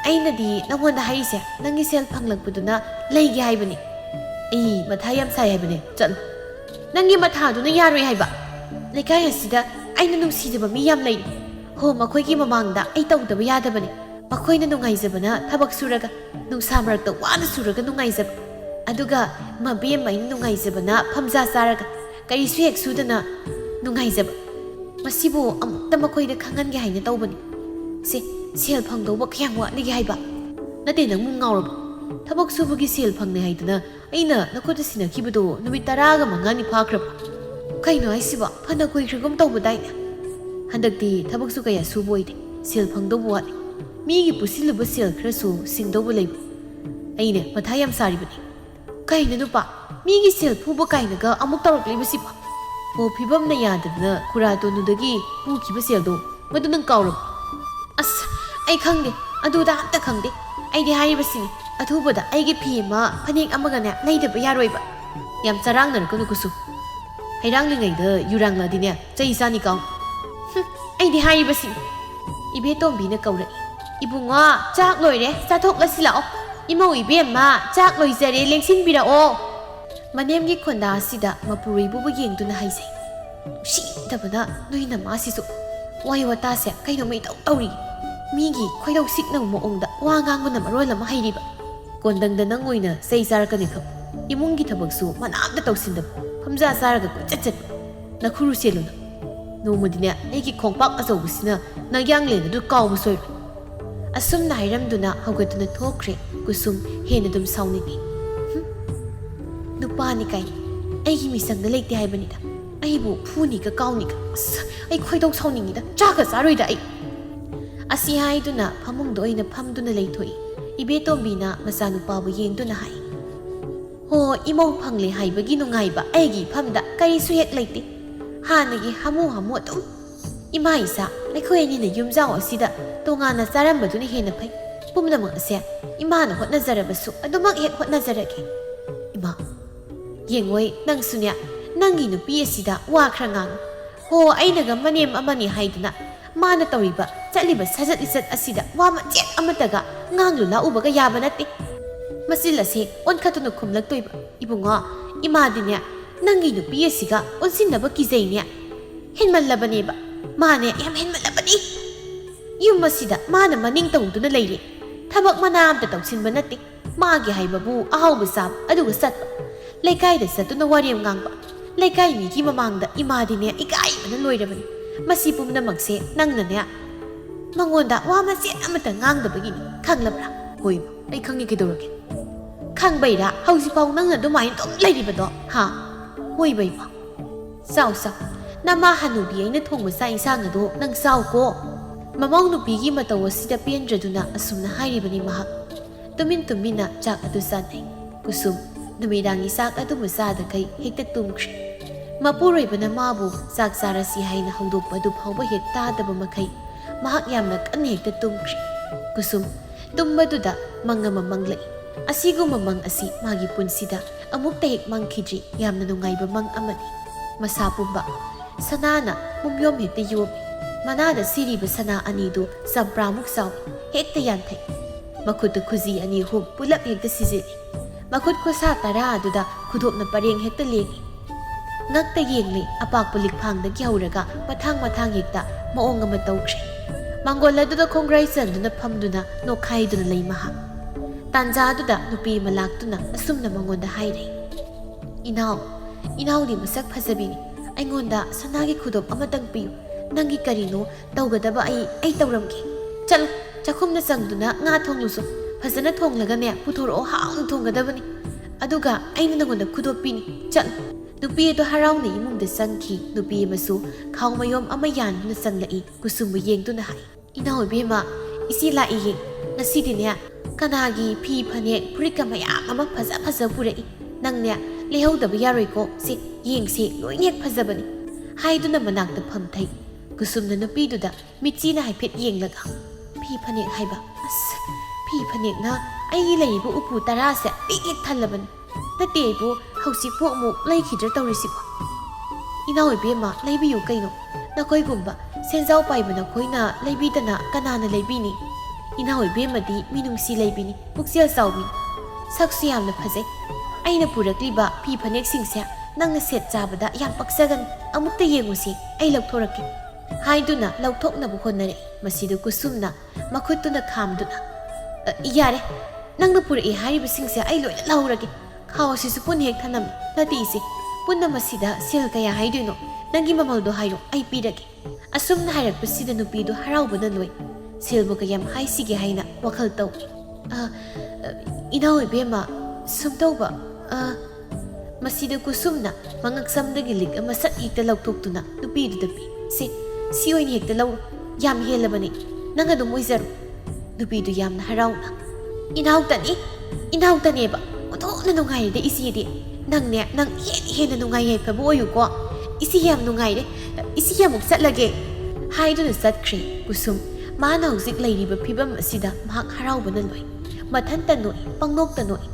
ꯑꯩꯅꯗꯤ ꯅꯪꯉꯣꯟꯗ ꯍꯥꯏꯔꯤꯁꯦ ꯅꯪꯒꯤ ꯁꯦꯜ ꯐꯪꯂꯛꯄꯗꯨꯅ ꯂꯩꯒꯦ ꯍꯥꯏꯕꯅꯤ ꯑꯩ ꯃꯊꯥ ꯌꯥꯝ ꯁꯥꯏ ꯍꯥꯏꯕꯅꯦ ꯆꯠꯂꯣ ꯅꯪꯒꯤ ꯃꯊꯥꯗꯨꯅ ꯌꯥꯔꯣꯏ ꯍꯥꯏꯕ ꯂꯩꯀꯥꯏ ꯑꯁꯤꯗ ꯑꯩꯅ ꯅꯨꯡꯁꯤꯖꯕ ꯃꯤ ꯌꯥꯝ ꯂꯩ ꯍꯣ ꯃꯈꯣꯏꯒꯤ ꯃꯃꯥꯡꯗ ꯑꯩ ꯇꯧꯗꯕ ꯌꯥꯗꯕꯅꯤ ꯃꯈꯣꯏꯅ ꯅꯨꯡꯉꯥꯏꯖꯕꯅ ꯊꯕꯛ ꯁꯨꯔꯒ ꯅꯨꯡꯁꯥ ꯃꯔꯛꯇ ꯋꯥꯅ ꯁꯨꯔꯒ ꯅꯨꯡꯉꯥꯏꯖꯕ ꯑꯗꯨꯒ ꯃꯕꯦꯝ ꯑꯩꯅ ꯅꯨꯡꯉꯥꯏꯖꯕꯅ ꯐꯝꯖꯥ ꯆꯥꯔꯒ ꯀꯔꯤꯁꯨ ꯍꯦꯛ ꯁꯨꯗꯅ ꯅꯨꯡꯉꯥꯏꯖꯕ ꯃꯁꯤꯕꯨ ꯑꯃꯨꯛꯇ ꯃꯈꯣꯏꯗ ꯈꯪꯍꯟꯒꯦ ꯍꯥꯏꯅ ꯇꯧꯕꯅꯤ ꯁꯦꯜ ꯐꯪꯗꯧꯕ ꯀꯌꯥꯝ ꯋꯥꯠꯂꯤꯒꯦ ꯍꯥꯏꯕ ꯅꯠꯇꯦ ꯅꯪꯕꯨ ꯉꯥꯎꯔꯕ ꯊꯕꯛ ꯁꯨꯕꯒꯤ ꯁꯦꯜ ꯐꯪꯅꯤ ꯍꯥꯏꯗꯅ ꯑꯩꯅ ꯅꯈꯣꯏꯗ ꯁꯤꯟꯅꯈꯤꯕꯗꯣ ꯅꯨꯃꯤꯠ 10-5 ꯐꯥꯈ꯭ꯔꯕ ꯀꯩꯅꯣ ꯍꯥꯏꯁꯤꯕꯣ ꯐꯅ ꯀꯨꯏꯈ꯭ꯔꯒꯨꯝ ꯇꯧꯕꯗꯥꯏꯅꯦ ꯍꯟꯗꯛꯇꯤ ꯊꯕꯛꯁꯨ ꯀꯌꯥ ꯁꯨꯕ ꯑꯣꯏꯗꯦ ꯁꯦꯜ ꯐꯪꯗꯧꯕ ꯋꯥꯠꯂꯤ ꯃꯤꯒꯤ ꯄꯨꯁꯤꯜꯂꯨꯕ ꯁꯦꯜ ꯈꯔꯁꯨ ꯁꯤꯡꯗꯧꯕ ꯂꯩꯕ ꯑꯩꯅꯦ ꯃꯊꯥ ꯌꯥꯝ ꯁꯥꯔꯤꯕꯅꯤ ꯀꯩꯅꯣ ꯅꯨꯄꯥ ꯃꯤꯒꯤ ꯁꯦꯜ ꯐꯨꯕ ꯀꯥꯏꯅꯒ ꯑꯃꯨꯛ ꯇꯧꯔꯛꯂꯤꯕꯁꯤꯕꯣ ꯑꯣ ꯐꯤꯕꯝꯅ ꯌꯥꯗꯗꯅ ꯈꯨꯔꯥꯇꯣꯟꯗꯨꯗꯒꯤ ꯄꯨꯈꯤꯕ ꯁꯦꯜꯗꯣ ꯃꯗꯨ ꯅꯪ ꯀꯥꯎꯔꯕ ꯑꯁ ꯑꯩ ꯈꯪꯗꯦ ꯑꯗꯨꯗ ꯑꯝꯇ ꯈꯪꯗꯦ ꯑꯩꯗꯤ ꯍꯥꯏꯔꯤꯕꯁꯤꯅꯤ ꯑꯊꯨꯕꯗ ꯑꯩꯒꯤ ꯐꯤ ꯑꯃ ꯐꯅꯦꯛ ꯑꯃꯒꯅꯦ ꯂꯩꯗꯕ ꯌꯥꯔꯣꯏꯕ ꯌꯥꯝ ꯆꯔꯥꯡꯅꯔꯛꯀꯅꯨ ꯀꯨꯁꯨ ꯍꯩꯔꯥꯡꯂꯤꯉꯩꯗ ꯌꯨꯔꯥꯡꯂꯗꯤꯅꯦ ꯆꯩ ꯆꯥꯅꯤ ꯀꯥꯎ ꯑꯩꯗꯤ ꯍꯥꯏꯔꯤꯕꯁꯤꯅꯤ ꯏꯕꯦꯇꯣꯝꯕꯤꯅ ꯀꯧꯔꯛꯏ ꯏꯕꯨꯡꯉꯣ ꯆꯥꯛ ꯂꯣꯏꯔꯦ ꯆꯥꯊꯣꯛꯂꯁꯤ ꯂꯥꯛꯑꯣ ꯏꯃꯧ ꯏꯕꯦꯝꯃ ꯆꯥꯛ ꯂꯣꯏꯖꯔꯦ ꯂꯦꯡꯁꯤꯟꯕꯤꯔꯛꯑꯣ ꯃꯅꯦꯝꯒꯤ ꯈꯣꯟꯗꯥ ꯑꯁꯤꯗ ꯃꯄꯨꯔꯣꯏꯕꯕꯨ ꯌꯦꯡꯗꯨꯅ ꯍꯥꯏꯖꯩ ꯅꯨꯡꯁꯤꯗꯕꯅ ꯅꯣꯏ ꯅꯃꯥꯁꯤꯁꯨ ꯋꯥꯍꯩ ꯋꯥꯇꯥꯁꯦ ꯀꯩꯅꯣꯝꯃ ꯏꯇꯧ ꯇꯧꯔꯤ ꯃꯤꯒꯤ ꯈꯣꯏꯗꯧ ꯁꯤꯛꯅꯕ ꯃꯑꯣꯡꯗ ꯋꯥ ꯉꯥꯡꯕꯅ ꯃꯔꯣꯜ ꯑꯃ ꯍꯩꯔꯤꯕ ꯀꯣꯟꯗꯪꯗ ꯅꯪ ꯑꯣꯏꯅ ꯆꯩ ꯆꯥꯔꯛꯀꯅꯤ ꯈꯪ ꯏꯃꯨꯡꯒꯤ ꯊꯕꯛꯁꯨ ꯃꯅꯥꯝꯇ ꯇꯧꯁꯤꯟꯗꯕ ꯐꯝꯖꯥ ꯆꯥꯔꯒ ꯀꯣꯏꯆꯠ ꯆꯠꯄ ꯅꯈꯨꯔꯨ ꯆꯦꯜꯂꯨꯅ ꯅꯣꯡꯃꯗꯤꯅꯦ ꯑꯩꯒꯤ ꯈꯣꯡꯄꯥꯛ ꯑꯆꯧꯕꯁꯤꯅ ꯅꯌꯥꯡꯂꯦꯟ ꯑꯗꯨ ꯀꯥꯎꯕ ꯁꯣꯏꯔꯣꯏ ꯑꯁꯨꯝꯅ ꯍꯥꯏꯔꯝꯗꯨꯅ ꯍꯧꯒꯠꯇꯨꯅ ꯊꯣꯛꯈ꯭ꯔꯦ ꯀꯨꯁꯨꯝ ꯍꯦꯟꯅ ꯑꯗꯨꯝ ꯁꯥꯎꯅꯤꯡꯉꯤ ꯅꯨꯄꯥꯅꯤ ꯀꯥꯏꯅ ꯑꯩꯒꯤ ꯃꯤꯆꯪꯗ ꯂꯩꯇꯦ ꯍꯥꯏꯕꯅꯤꯗ ꯑꯩꯕꯨ ꯐꯨꯅꯤꯒ ꯀꯥꯎꯅꯤꯒ ꯑꯁ ꯑꯩ ꯈꯣꯏꯗꯧ ꯁꯥꯎꯅꯤꯡꯉꯤꯗ ꯆꯥꯒ ꯆꯥꯔꯣꯏꯗ ꯑꯩ ꯑꯁꯤ ꯍꯥꯏꯗꯨꯅ ꯐꯃꯨꯡꯗ ꯑꯣꯏꯅ ꯐꯝꯗꯨꯅ ꯂꯩꯊꯣꯛꯏ ꯏꯕꯦꯇꯣꯝꯕꯤꯅ ꯃꯆꯥꯅꯨꯄꯥꯕꯨ ꯌꯦꯡꯗꯨꯅ ꯍꯥꯏ ꯍꯣ ꯏꯃꯧ ꯐꯪꯂꯦ ꯍꯥꯏꯕꯒꯤ ꯅꯨꯡꯉꯥꯏꯕ ꯑꯩꯒꯤ ꯏꯐꯝꯗ ꯀꯔꯤꯁꯨ ꯍꯦꯛ ꯂꯩꯇꯦ ꯍꯥꯟꯅꯒꯤ ꯍꯥꯃꯨ ꯑꯗꯨꯝ ꯏꯃꯥ ꯏꯆꯥ ꯑꯩꯈꯣꯏ ꯑꯅꯤꯅ ꯌꯨꯝꯖꯥꯎ ꯑꯁꯤꯗ ꯇꯣꯉꯥꯟꯅ ꯆꯥꯔꯝꯕꯗꯨꯅ ꯍꯦꯟꯅ ꯐꯩ ꯄꯨꯝꯅꯃꯛ ꯑꯁꯦ ꯏꯃꯥꯅ ꯍꯣꯠꯅꯖꯔꯕꯁꯨ ꯑꯗꯨꯃꯛ ꯍꯦꯛ ꯍꯣꯠꯅꯖꯔꯒꯦ ꯏꯃꯥ ꯌꯦꯡꯉꯣꯏ ꯅꯪꯁꯨꯅꯦ ꯅꯪꯒꯤ ꯅꯨꯄꯤ ꯑꯁꯤꯗ ꯋꯥ ꯈꯔ ꯉꯥꯡꯉꯨ ꯍꯣ ꯑꯩꯅꯒ ꯃꯅꯦꯝ ꯑꯃꯅꯤ ꯍꯥꯏꯗꯨꯅ ꯃꯥꯅ ꯇꯧꯔꯤꯕ ꯆꯠꯂꯤꯕ ꯁꯥꯖꯠ ꯂꯤꯆꯠ ꯑꯁꯤꯗ ꯋꯥ ꯃꯆꯦꯠ ꯑꯃꯠꯇꯒ ꯉꯥꯡꯂꯨ ꯂꯥꯛꯎꯕꯒ ꯌꯥꯕ ꯅꯠꯇꯦ ꯃꯆꯤꯜ ꯑꯁꯤ ꯑꯣꯟꯈꯠꯇꯨꯅ ꯈꯨꯝꯂꯛꯇꯣꯏꯕ ꯏꯕꯨꯡꯉꯣ ꯏꯃꯥꯗꯤꯅꯦ ꯅꯪꯒꯤ ꯅꯨꯄꯤ ꯑꯁꯤꯒ ꯑꯣꯟꯁꯤꯟꯅꯕ ꯀꯤꯖꯩꯅꯦ ꯍꯦꯟꯃꯜꯂꯕꯅꯦꯕ ꯃꯥꯅꯦ ꯌꯥꯝ ꯍꯦꯟꯃꯜꯂꯕꯅꯤ ꯌꯨꯝ ꯑꯁꯤꯗ ꯃꯥꯅ ꯃꯅꯤꯡ ꯇꯧꯗꯨꯅ ꯂꯩꯔꯦ ꯊꯕꯛ ꯃꯅꯥ ꯑꯝꯇ ꯇꯧꯁꯤꯟꯕ ꯅꯠꯇꯦ ꯃꯥꯒꯤ ꯍꯥꯏꯕꯕꯨ ꯑꯍꯥꯎꯕ ꯆꯥꯕ ꯑꯗꯨꯒ ꯆꯠꯄ ꯂꯩꯀꯥꯏꯗ ꯆꯠꯇꯨꯅ ꯋꯥꯔꯦꯝ ꯉꯥꯡꯕ ꯂꯩꯀꯥꯏ ꯃꯤꯒꯤ ꯃꯃꯥꯡꯗ ꯏꯃꯥꯗꯤꯅꯦ ꯏꯀꯥꯏꯕꯅ ꯂꯣꯏꯔꯕꯅꯤ ꯃꯁꯤ ꯄꯨꯝꯅꯃꯛꯁꯦ ꯅꯪꯅꯅꯦ ꯃꯉꯣꯟꯗ ꯋꯥ ꯃꯆꯦꯠ ꯑꯃꯠꯇ ꯉꯥꯡꯗꯕꯒꯤꯅꯤ ꯈꯪꯂꯕ꯭ꯔꯥ ꯍꯣꯏ ꯑꯩ ꯈꯪꯉꯦ ꯀꯩꯗꯧꯔꯒꯦ ꯈꯪꯕꯩꯔꯥ ꯍꯧꯖꯤꯛꯐꯥꯎ ꯅꯪꯅ ꯑꯗꯨꯃꯥꯏꯅ ꯑꯗꯨꯝ ꯂꯩꯔꯤꯕꯗꯣ ꯍꯥ ꯍꯣꯏꯕꯩꯕ ꯆꯥꯎ ꯅꯃꯥ ꯍꯅꯨꯕꯤ ꯑꯩꯅ ꯊꯣꯡꯕ ꯆꯥꯛ ꯏꯟꯁꯥꯡ ꯑꯗꯣ ꯅꯪ ꯆꯥꯎꯀꯣ ꯃꯃꯧ ꯅꯨꯄꯤꯒꯤ ꯃꯇꯧ ꯑꯁꯤꯗ ꯄꯦꯟꯗ꯭ꯔꯗꯨꯅ ꯑꯁꯨꯝꯅ ꯍꯥꯏꯔꯤꯕꯅꯤ ꯃꯍꯥꯛ ꯇꯨꯃꯤꯟꯅ ꯆꯥꯛ ꯑꯗꯨ ꯆꯥꯅꯩ ꯀꯨꯁꯨꯝ ꯅꯨꯃꯤꯗꯥꯡꯒꯤ ꯆꯥꯛ ꯑꯗꯨꯕꯨ ꯆꯥꯗꯈꯩ ꯍꯦꯛꯇ ꯇꯨꯝꯈ꯭ꯔꯦ ꯃꯄꯨꯔꯣꯏꯕꯅ ꯃꯥꯕꯨ ꯆꯥꯛ ꯆꯥꯔꯁꯤ ꯍꯥꯏꯅ ꯍꯧꯗꯣꯛꯄ ꯑꯗꯨ ꯐꯥꯎꯕ ꯍꯦꯛ ꯇꯥꯗꯕ ꯃꯈꯩ ꯃꯍꯥꯛ ꯌꯥꯝꯅ ꯀꯟꯅ ꯍꯦꯛꯇ ꯇꯨꯝꯈ꯭ꯔꯦ ꯀꯨꯁꯨꯝ ꯇꯨꯝꯕꯗꯨꯗ ꯃꯪ ꯑꯃ ꯃꯪꯂꯛꯏ ꯑꯁꯤꯒꯨꯝꯕ ꯃꯪ ꯑꯁꯤ ꯃꯥꯒꯤ ꯄꯨꯟꯁꯤꯗ ꯑꯃꯨꯛꯇ ꯍꯦꯛ ꯃꯪꯈꯤꯗ꯭ꯔꯤ ꯌꯥꯝꯅ ꯅꯨꯡꯉꯥꯏꯕ ꯃꯪ ꯑꯃꯅꯤ ꯃꯁꯥ ꯄꯨꯝꯕ ꯁꯅꯥꯅ ꯃꯨꯝꯌꯣꯝ ꯍꯦꯛꯇ ꯌꯣꯝꯃꯤ ꯃꯅꯥꯗ ꯁꯤꯔꯤꯕ ꯁꯅꯥ ꯑꯅꯤꯗꯨ ꯆꯝꯄ꯭ꯔꯥꯃꯨꯛ ꯆꯥꯎꯏ ꯍꯦꯛꯇ ꯌꯥꯟꯊꯩ ꯃꯈꯨꯠꯇ ꯈꯨꯖꯤ 2-3 ꯄꯨꯂꯞ ꯍꯦꯛꯇ ꯁꯤꯖꯤꯜꯂꯤ ꯃꯈꯨꯠ ꯈꯨꯠꯁꯥ 10 ꯑꯗꯨꯗ ꯈꯨꯗꯣꯞꯅ ꯄꯔꯦꯡ ꯍꯦꯛꯇ ꯂꯦꯡꯏ ꯉꯛꯇ ꯌꯦꯡꯂꯤ ꯑꯄꯥꯛꯄ ꯂꯤꯛꯐꯥꯡꯗꯒꯤ ꯍꯧꯔꯒ ꯃꯊꯥꯡ ꯍꯦꯛꯇ ꯃꯑꯣꯡ ꯑꯃ ꯇꯧꯈ꯭ꯔꯦ ꯃꯥꯡꯒꯣꯜ ꯑꯗꯨꯗ ꯈꯣꯡꯒ꯭ꯔꯥꯏ ꯆꯟꯗꯨꯅ ꯐꯝꯗꯨꯅ ꯅꯣꯛꯈꯥꯏꯗꯨꯅ ꯂꯩ ꯃꯍꯥꯛ ꯇꯥꯟꯖꯥꯗꯨꯗ ꯅꯨꯄꯤ ꯑꯃ ꯂꯥꯛꯇꯨꯅ ꯑꯁꯨꯝꯅ ꯃꯉꯣꯟꯗ ꯍꯥꯏꯔꯩ ꯏꯅꯥꯎꯗꯤ ꯃꯁꯛ ꯐꯖꯕꯤꯅꯤ ꯑꯩꯉꯣꯟꯗ ꯁꯅꯥꯒꯤ ꯈꯨꯗꯣꯞ ꯑꯃꯇꯪ ꯄꯤꯌꯨ ꯅꯪꯒꯤ ꯀꯔꯤꯅꯣ ꯇꯧꯒꯗꯕ ꯑꯩ ꯇꯧꯔꯝꯒꯦ ꯆꯠꯂꯣ ꯆꯥꯛꯈꯨꯝꯗ ꯆꯪꯗꯨꯅ ꯉꯥ ꯊꯣꯡꯂꯨꯁꯨ ꯐꯖꯅ ꯊꯣꯡꯂꯒꯅꯦ ꯄꯨꯊꯣꯔꯛꯑꯣ ꯍꯥꯎꯅ ꯊꯣꯡꯒꯗꯕꯅꯤ ꯑꯗꯨꯒ ꯑꯩꯅ ꯅꯪꯉꯣꯟꯗ ꯈꯨꯗꯣꯞ ꯄꯤꯅꯤ ꯆꯠꯂꯣ ꯅꯨꯄꯤ ꯑꯗꯨ ꯍꯔꯥꯎꯅ ꯏꯃꯨꯡꯗ ꯆꯪꯈꯤ ꯅꯨꯄꯤ ꯑꯃꯁꯨ ꯈꯥꯎꯃꯌꯣꯝ ꯑꯃ ꯌꯥꯟꯗꯨꯅ ꯆꯪꯂꯛꯏ ꯀꯨꯁꯨꯝꯕꯨ ꯌꯦꯡꯗꯨꯅ ꯍꯥꯏ ꯏꯅꯥꯎ ꯏꯕꯦꯝꯃ ꯏꯆꯦ ꯂꯥꯛꯏꯌꯦ ꯉꯁꯤꯗꯤꯅꯦ ꯀꯅꯥꯒꯤ ꯐꯤ ꯐꯅꯦꯛ ꯐꯨꯔꯤꯠꯀ ꯃꯌꯥꯝ ꯑꯃ ꯐꯖ ꯄꯨꯔꯛꯏ ꯅꯪꯅꯦ ꯂꯩꯍꯧꯗꯕ ꯌꯥꯔꯣꯏꯀꯣ ꯁꯤ ꯌꯦꯡꯁꯤ ꯂꯣꯏꯅ ꯍꯦꯛ ꯐꯖꯕꯅꯤ ꯍꯥꯏꯗꯨꯅ ꯃꯅꯥꯛꯇ ꯐꯝꯊꯩ ꯀꯨꯁꯨꯝꯅ ꯅꯨꯄꯤꯗꯨꯗ ꯃꯤꯠꯆꯤꯅ ꯍꯥꯏꯐꯦꯠ ꯌꯦꯡꯂꯒ ꯐꯤ ꯐꯅꯦꯛ ꯍꯥꯏꯕ ꯑꯁ ꯐꯤ ꯐꯅꯦꯛꯅ ꯑꯩꯒꯤ ꯂꯩꯔꯤꯕ ꯎꯄꯨ 10ꯁꯦ ꯄꯤꯛ ꯍꯦꯛ ꯊꯜꯂꯕꯅꯤ ꯅꯠꯇꯦ ꯑꯩꯕꯨ ꯍꯧꯖꯤꯛꯄꯨ ꯑꯃꯨꯛ ꯂꯩꯈꯤꯗ꯭ꯔꯥ ꯇꯧꯔꯤꯁꯤꯕꯣ Inaw ibema laybiyu kaino nakoy gumba senjaw paiba nakoyna laybidana kanana laybini Inaw ibema di minungsi laybini puksel sawmi saksu yamna phajai aina purakliba pi phanek singse nangna set chabada yam paksagan amukta yengusi ai laukthorake haiduna laukthoknabu honnare masidu kusumna makhutuna khamduna yare nangna purai hariba singse ai loina laurage khawasi su pun hek thanam nati ise punna masida sel kaya haiduno nangi mamaldo hairo ai pirage asumna hairak pasida nupidu haraubana loi selbo kayam haisige haina wakhal taw inaw ibema sumtawba masida kusumna mangak samdagi lik ama sat hekta lauktoktuna nupidu dapi si oin hekta law yam helabani nanga dum oizaru nupidu yamna harauna inaw tani ba oto na nungai de isi de nang hen nungai he phabu oyu ko isi yam nungai de isi yam muk satlage haiduna satkri kusum mana husik lairiba phibam asida mahak haraubana loi mathanta noi pangnokta noi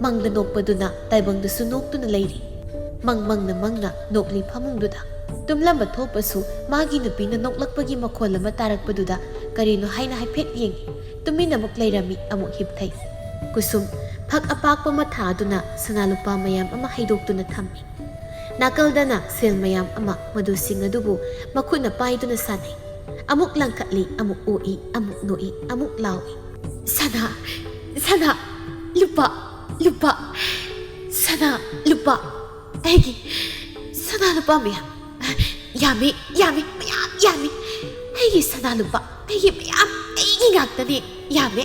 mangda nokpaduna taibangda su noktuna lairi mangna nokli phamungduda tumlamba thopasu magi nupina noklakpagi makhol ama tarakpaduda karino haina haiphet yengi tumina muk lairami amuk hipthai kusum phak apakpa mathaduna sanalupa mayam ama haidoktuna thammi nakaldana sel mayam ama madu singadubu makhuna paiduna sanai amuk langkatli amuk oi amuk noi amuk lawi sana lupa sana lupa egi sana lupa mayam yami egi sana lupa egi mayam egi ngaktani yami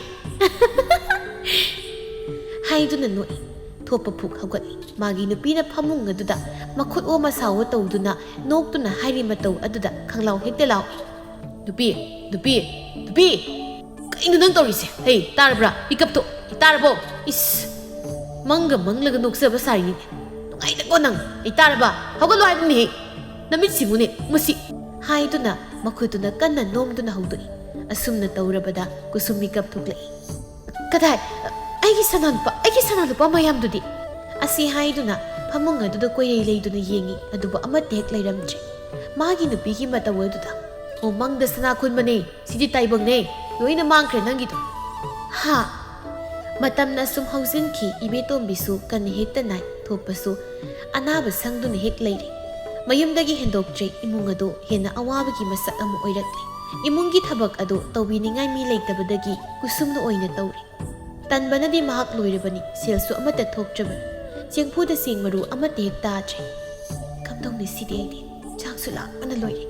haiduna noi thopa phuk haugatli magi nupina phamung aduda makhut o masawo tawduna noktuna hairi matau aduda khanglaw hekte law nupi kaino nang tawrise hey tarbra pick up to tarbo is manglaga noksaba sari ni tungai ta ko nang hey tarba haugatlo hai ni namit simune musi haiduna makhutuna kanna nomduna haudui asumna tawrabada kusum pick up thuklai kadai aigi sanalupa mayamdudi asi haiduna phamung aduda koirei leiduna yengi aduba amate hek leiramdre magi nupigi matawaduda o mangda sana khunmane sidi taibangne loina mangkhre nangido ha matamna sum hausinki ibetombisu kan hekta nai thopasu anaba sangduna hek leire mayumdagi hendoktre imung ado hena awabagi masak amu oirakle imungi thabak ado tawbiningai mi leitabadagi kusumna oina tawri tanbanadi mahak loirabani selsu amata thoktrabani chengphuda singmaru amate hek taatre kamdongni sideidi changsu lakpana loire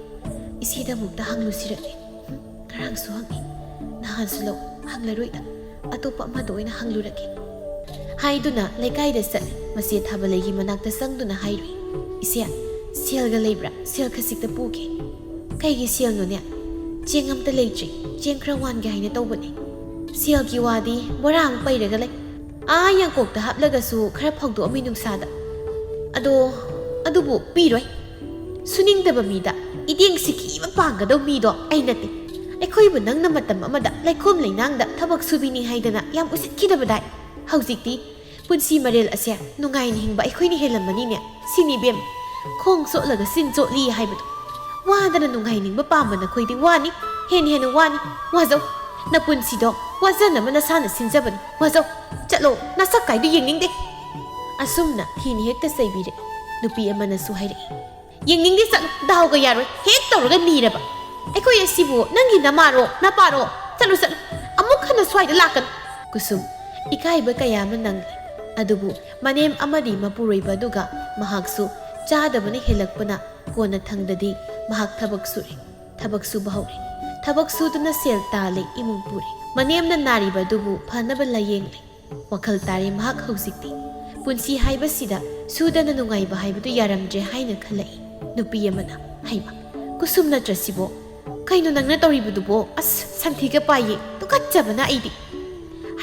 isida mukta hanglu sirake karangsu hangi nahansu law hanglaroida atopa amada oina hanglurake haiduna leikaida sat masi thabalegi manakta sangduna hairui isia selga leibra sel khasikta puke kaigi sel no ne chengamta leitri chengkra wan ga haina tawbani sel ki wadi borang pairaga lai yang kokta haplaga su khara phogdo ami nungsada adubu piroi suningdaba mida ideng siki ba pangado mido ai nate akhoi bu nangna matam amada laikhom leinangda thabak subini haidana yam usitkidaba dai haujikti punsi marel asya nungai ni hingba akhoi ni helamani ne sini bem khong so laga sin jo li haibadu wadana nungai ningba pamana khoidi wani hen wani wazo na punsi do wazana mana sana sinjaban wazo chalo na sakai du yengning de asumna thini hekta saibire nupi amana su haire yengning de sal daw ga yaro hek tawraga niraba akhoi asibu nangi namaro naparo chalo amuk khana swai da lakan kusum ikai ba kaya manang adubu manem amadi mapuroi baduga mahaksu chadabani helakpana kona thangdadi mahak thabak su bahuri thabak su duna sel tale imung puri manemna nari badubu phanaba layengli wakhal tare mahak haujikti punsi haiba sida sudana nungai ba haibadu yaramje haina khalai nupi amana haiba kusumna trasibo kaino nangna toribudubo as santhiga paye tukachabana aidi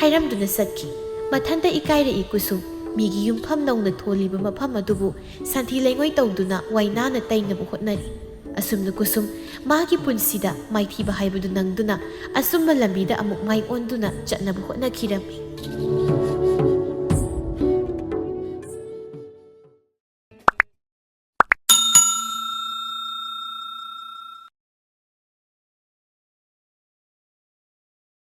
hairamduna satki mathanda ikaire ikusum migi yumpham nongna tholiba mapham adubu santhi lengoi tawduna wainana tainabu hotnari asumna kusum magi punsida maithiba haibadu nangduna asumma lambida amuk mai onduna chatnabu hotna khirami